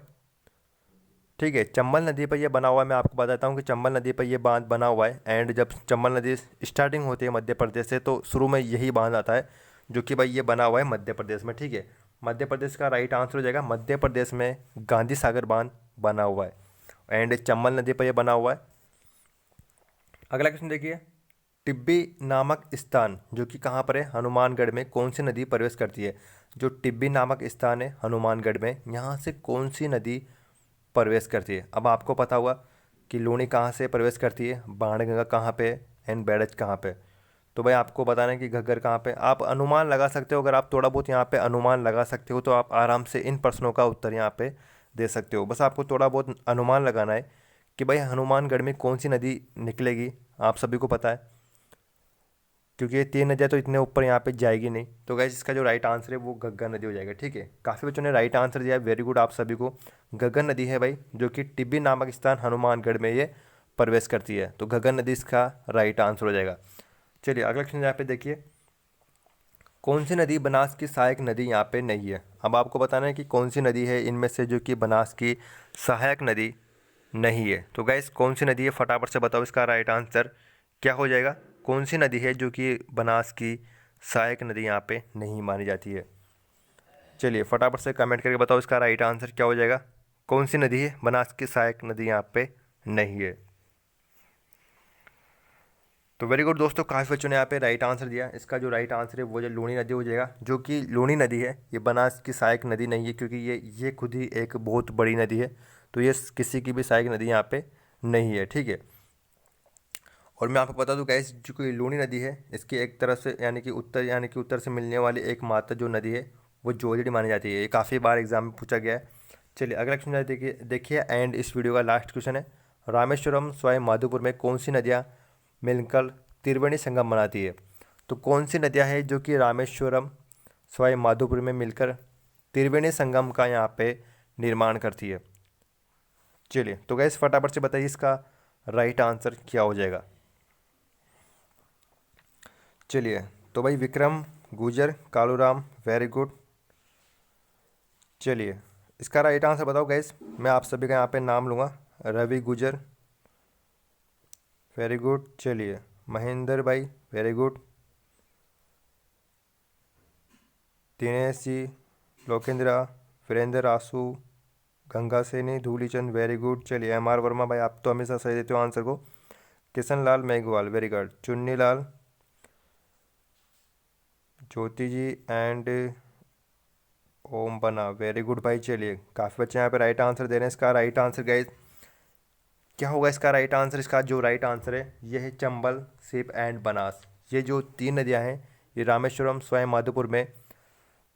ठीक है। चंबल नदी पर ये बना हुआ है। मैं आपको बताता हूँ कि चंबल नदी पर ये बांध बना हुआ है। एंड जब चंबल नदी स्टार्टिंग होती है मध्य प्रदेश से, तो शुरू में यही बांध आता है, जो कि भाई ये बना हुआ है मध्य प्रदेश में, ठीक है। मध्य प्रदेश का राइट आंसर हो जाएगा, मध्य प्रदेश में गांधी सागर बांध बना हुआ है। एंड चंबल नदी पर यह बना हुआ है। अगला क्वेश्चन देखिए, टिब्बी नामक स्थान जो कि कहाँ पर है, हनुमानगढ़ में, कौन सी नदी प्रवेश करती है? जो टिब्बी नामक स्थान है हनुमानगढ़ में, यहाँ से कौन सी नदी प्रवेश करती है? अब आपको पता होगा कि लूनी कहाँ से प्रवेश करती है, बाणगंगा कहाँ पे है एंड बैड़च कहाँ पे है। तो भाई आपको बताना है कि घग्गर कहाँ पे। आप अनुमान लगा सकते हो, अगर आप थोड़ा बहुत यहाँ पे अनुमान लगा सकते हो तो आप आराम से इन प्रश्नों का उत्तर यहाँ पे दे सकते हो। बस आपको थोड़ा बहुत अनुमान लगाना है कि भाई हनुमानगढ़ में कौन सी नदी निकलेगी, आप सभी को पता है, क्योंकि ये 3 नदियाँ तो इतने ऊपर यहाँ पे जाएगी नहीं। तो गाइस इसका जो राइट आंसर है वो घग्गर नदी हो जाएगा। ठीक है, काफ़ी बच्चों ने राइट आंसर दिया है, वेरी गुड आप सभी को। घग्गर नदी है भाई, जो कि टिब्बी नामक स्थान हनुमानगढ़ में ये प्रवेश करती है, तो घग्गर नदी इसका राइट आंसर हो जाएगा। चलिए अगला क्वेश्चन यहाँ पे देखिए, कौन सी नदी बनास की सहायक नदी यहाँ पे नहीं है? अब आपको बताना है कि कौन सी नदी है इनमें से जो कि बनास की सहायक नदी नहीं है। तो गाइस कौन सी नदी है, फटाफट से बताओ, इसका राइट आंसर क्या हो जाएगा? कौन सी नदी है जो कि बनास की सहायक नदी यहाँ पे नहीं मानी जाती है? चलिए फटाफट से कमेंट करके बताओ इसका राइट आंसर क्या हो जाएगा। कौन सी नदी है बनास की सहायक नदी यहाँ पे नहीं है? तो वेरी गुड दोस्तों, काफ़ी बच्चों ने यहाँ पे राइट आंसर दिया। इसका जो राइट आंसर है वो जो लूनी नदी हो जाएगा, जो कि लूनी नदी है, ये बनास की सहायक नदी नहीं है, क्योंकि ये खुद ही एक बहुत बड़ी नदी है, तो ये किसी की भी सहायक नदी यहाँ पे नहीं है। ठीक है, और मैं आपको बता दूं गाइस, जो कि लूनी नदी है, इसकी एक तरफ से यानी कि उत्तर से मिलने वाली एक माता जो नदी है वो जोजड़ी मानी जाती है। ये काफ़ी बार एग्जाम में पूछा गया है। चलिए अगला क्वेश्चन देखिए एंड इस वीडियो का लास्ट क्वेश्चन है, रामेश्वरम स्वयं माधोपुर में कौन सी नदियाँ मिलकर त्रिवेणी संगम बनाती है? तो कौन सी नदियाँ हैं जो कि रामेश्वरम स्वयं माधोपुर में मिलकर त्रिवेणी संगम का यहाँ पे निर्माण करती है? चलिए तो गैस फटाफट से बताइए इसका राइट आंसर क्या हो जाएगा। चलिए तो भाई विक्रम, गुजर, कालूराम, वेरी गुड। चलिए इसका राइट आंसर बताओ गैस, मैं आप सभी का यहाँ पे नाम लूँगा। रवि गुजर, वेरी गुड। चलिए महेंद्र भाई, वेरी गुड। दिनेश जी, लोकेंद्र, वीरेंद्र, आशु, गंगा सेनी, धूलीचंद, वेरी गुड। चलिए एम आर वर्मा भाई, आप तो हमेशा सही देते हो आंसर को। Kishan Lal Meghwal, very good. Chunni Lal, Jyoti ji and ओम बना, वेरी गुड भाई। चलिए काफ़ी बच्चे यहाँ पे राइट आंसर दे रहे हैं। इसका राइट आंसर गाइस क्या होगा? इसका राइट आंसर, इसका जो राइट आंसर है ये है चंबल, सिप एंड बनास। ये जो 3 नदियाँ हैं ये रामेश्वरम स्वयं माधोपुर में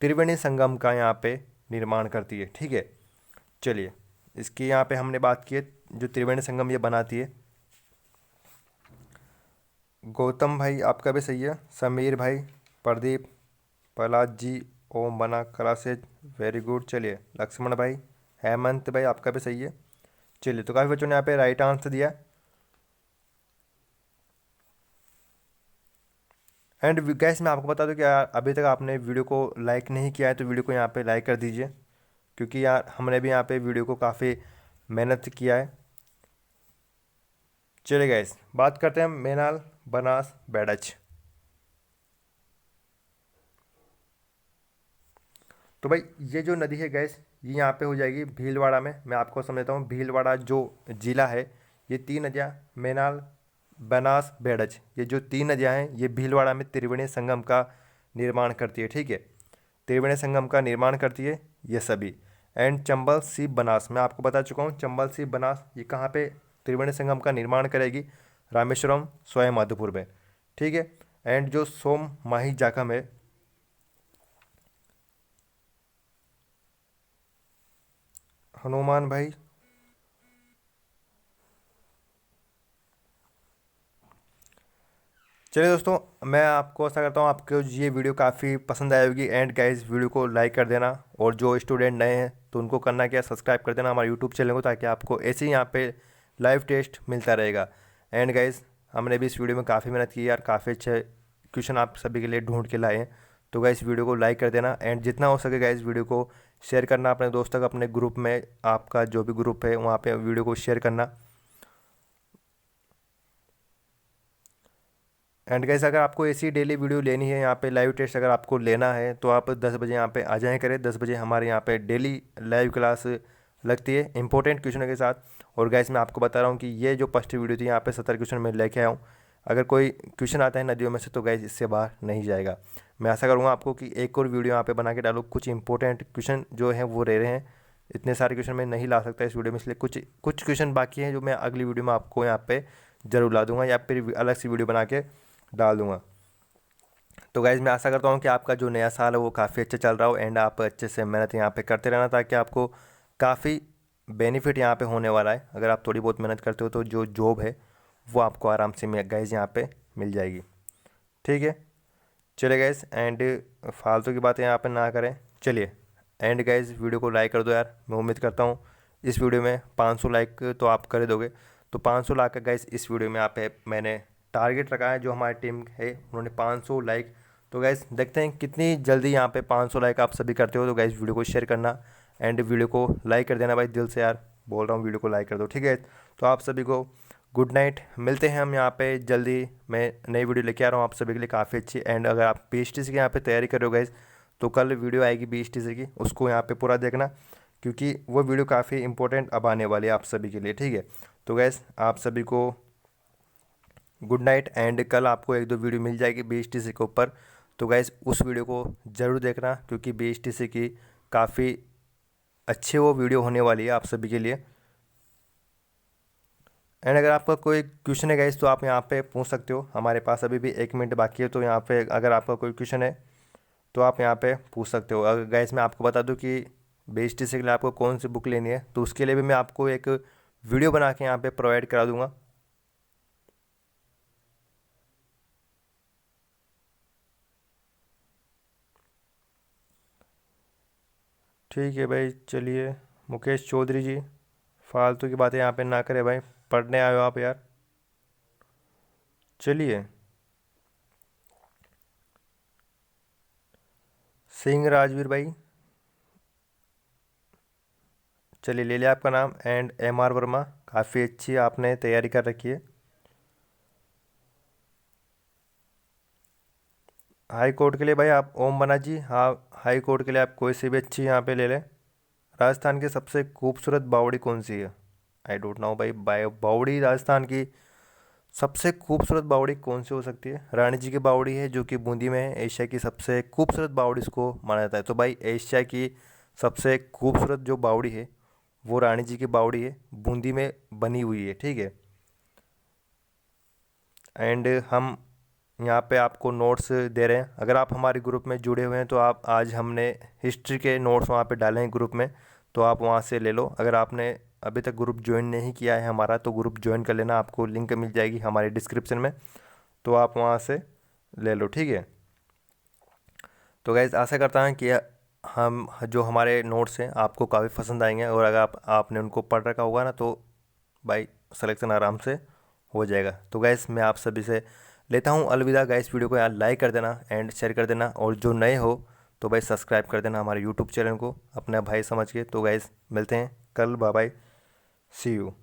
त्रिवेणी संगम का यहाँ पे निर्माण करती है। ठीक है, चलिए इसकी यहाँ पे हमने बात की है, जो त्रिवेणी संगम ये बनाती है। गौतम भाई आपका भी सही है, समीर भाई, प्रदीप, प्रहलाद जी, ओम बना, कलासेज, वेरी गुड। चलिए लक्ष्मण भाई, हेमंत भाई आपका भी सही है। चलिए तो काफ़ी बच्चों ने यहाँ पे राइट आंसर दिया। एंड गैस मैं आपको बता दूं कि यार अभी तक आपने वीडियो को लाइक नहीं किया है तो वीडियो को यहाँ पे लाइक कर दीजिए, क्योंकि यार हमने भी यहाँ पे वीडियो को काफ़ी मेहनत किया है। चलिए गैस बात करते हैं मेनाल, बनास, बैडच। तो भाई ये जो नदी है गैस ये यहाँ पे हो जाएगी भीलवाड़ा में। मैं आपको समझाता हूँ, भीलवाड़ा जो जिला है, ये 3 नदियाँ मेनाल, बनास, बेड़च, ये जो 3 नदियाँ हैं ये भीलवाड़ा में त्रिवेणी संगम का निर्माण करती है। ठीक है, त्रिवेणी संगम का निर्माण करती है ये सभी। एंड चंबल, सीप, बनास मैं आपको बता चुका हूँ, चंबल, सीप, बनास ये कहाँ पे त्रिवेणी संगम का निर्माण करेगी? रामेश्वरम स्वयं माधोपुर में। ठीक है, एंड जो सोम माही जाखम है, हनुमान भाई, चलिए दोस्तों मैं आपको आशा करता हूँ आपको ये वीडियो काफ़ी पसंद आई होगी। एंड गाइस वीडियो को लाइक कर देना, और जो स्टूडेंट नए हैं तो उनको करना क्या, सब्सक्राइब कर देना हमारे यूट्यूब चैनल को, ताकि आपको ऐसे ही यहाँ पे लाइव टेस्ट मिलता रहेगा। एंड गाइस हमने भी इस वीडियो में काफ़ी मेहनत की यार, काफ़ी अच्छे क्वेश्चन आप सभी के लिए ढूंढ के लाए हैं। तो गाइस वीडियो को लाइक कर देना, एंड जितना हो सके गाइस वीडियो को शेयर करना अपने दोस्तों तक, अपने ग्रुप में, आपका जो भी ग्रुप है वहाँ पर वीडियो को शेयर करना। एंड गाइस अगर आपको ऐसी डेली वीडियो लेनी है, यहाँ पे लाइव टेस्ट अगर आपको लेना है तो आप 10 बजे यहाँ पे आ जाएँ करें। 10 बजे हमारे यहाँ पे डेली लाइव क्लास लगती है इंपॉर्टेंट क्वेश्चनों के साथ। और गाइस मैं आपको बता रहा हूँ कि ये जो फर्स्ट वीडियो थी यहाँ पे 70 क्वेश्चन मैं लेके आया हूँ। अगर कोई क्वेश्चन आता है नदियों में से तो गाइस इससे बाहर नहीं जाएगा। मैं आशा करूँगा आपको कि एक और वीडियो यहाँ पे बना के डालूँ, कुछ इंपॉर्टेंट क्वेश्चन जो हैं वो रह रहे हैं। इतने सारे क्वेश्चन मैं नहीं ला सकता इस वीडियो में, इसलिए कुछ कुछ क्वेश्चन बाकी हैं जो मैं अगली वीडियो में आपको यहाँ पे ज़रूर ला दूंगा या फिर अलग से वीडियो बना के डाल दूंगा। तो गाइज़ मैं आशा करता हूँ कि आपका जो नया साल है वो काफ़ी अच्छा चल रहा हो एंड आप अच्छे से मेहनत यहाँ पे करते रहना, ताकि आपको काफ़ी बेनिफिट यहाँ पे होने वाला है। अगर आप थोड़ी बहुत मेहनत करते हो तो जो जॉब है वो आपको आराम से गाइज़ यहाँ पे मिल जाएगी। ठीक है, चलिए गाइज़, एंड फालतू की बातें यहाँ पे ना करें, चलिए एंड गाइज़ वीडियो को लाइक कर दो यार। मैं उम्मीद करता हूँ इस वीडियो में 500 लाइक तो आप कर दोगे। तो 500 लाइक का गाइज़ इस वीडियो में यहाँ पे मैंने टारगेट रखा है। जो हमारी टीम है उन्होंने 500 लाइक, तो गाइज़ देखते हैं कितनी जल्दी यहाँ पे 500 लाइक आप सभी करते हो। तो गाइज़ वीडियो को शेयर करना एंड वीडियो को लाइक कर देना भाई, दिल से यार बोल रहा हूँ, वीडियो को लाइक कर दो। ठीक है, तो आप सभी को गुड नाइट, मिलते हैं हम यहाँ पे जल्दी। मैं नई वीडियो लेके आ रहा हूँ आप सभी के लिए काफ़ी अच्छी। एंड अगर आप BSTC की यहाँ पे तैयारी कर रहे हो गाइज़ तो कल वीडियो आएगी BSTC की, उसको यहाँ पे पूरा देखना क्योंकि वो वीडियो काफ़ी इंपॉर्टेंट अब आने वाली है आप सभी के लिए। ठीक है, तो गाइज़ आप सभी को गुड नाइट एंड कल आपको एक दो वीडियो मिल जाएगी BSTC के ऊपर। तो गाइज़ उस वीडियो को ज़रूर देखना क्योंकि BSTC की काफ़ी अच्छी वो वीडियो होने वाली है आप सभी के लिए। एंड अगर आपका कोई क्वेश्चन है गाइस तो आप यहाँ पे पूछ सकते हो। हमारे पास अभी भी 1 मिनट बाकी है, तो यहाँ पे अगर आपका कोई क्वेश्चन है तो आप यहाँ पे पूछ सकते हो। अगर गाइस मैं आपको बता दूँ कि BSTC के लिए आपको कौन सी बुक लेनी है तो उसके लिए भी मैं आपको एक वीडियो बना के यहाँ पे प्रोवाइड करा दूँगा। ठीक है भाई, चलिए मुकेश चौधरी जी, फालतू की बातें यहाँ पे ना करें भाई, पढ़ने आए हो आप यार। चलिए, सिंह राजवीर भाई, चलिए ले लिया आपका नाम। एंड MR वर्मा, काफ़ी अच्छी आपने तैयारी कर रखी है। हाई कोर्ट के लिए भाई आप ओम बना जी, हाँ हाई कोर्ट के लिए आप कोई सी भी अच्छी यहाँ पे ले लें। राजस्थान की सबसे खूबसूरत बावड़ी कौन सी है? आई डोंट नो भाई, बावड़ी राजस्थान की सबसे खूबसूरत बावड़ी कौन सी हो सकती है? रानी जी की बावड़ी है जो कि बूंदी में है, एशिया की सबसे खूबसूरत बावड़ी इसको माना जाता है। तो भाई एशिया की सबसे खूबसूरत जो बावड़ी है वो रानी जी की बावड़ी है, बूंदी में बनी हुई है। ठीक है, एंड हम यहाँ पे आपको नोट्स दे रहे हैं। अगर आप हमारे ग्रुप में जुड़े हुए हैं तो आप आज हमने हिस्ट्री के नोट्स वहाँ पे डाले हैं ग्रुप में, तो आप वहाँ से ले लो। अगर आपने अभी तक ग्रुप ज्वाइन नहीं किया है हमारा तो ग्रुप ज्वाइन कर लेना, आपको लिंक मिल जाएगी हमारे डिस्क्रिप्शन में, तो आप वहाँ से ले लो। ठीक है, तो गाइज़ आशा करता हूँ कि हम जो हमारे नोट्स हैं आपको काफ़ी पसंद आएंगे, और अगर आपने उनको पढ़ रखा होगा ना तो भाई सिलेक्शन आराम से हो जाएगा। तो गाइज़ मैं आप सभी से लेता हूँ अलविदा। गाइज़ वीडियो को यार लाइक कर देना एंड शेयर कर देना, और जो नए हो तो भाई सब्सक्राइब कर देना हमारे यूट्यूब चैनल को अपना भाई समझ के। तो गाइज़ मिलते हैं कल, बाय बाय, सी यू।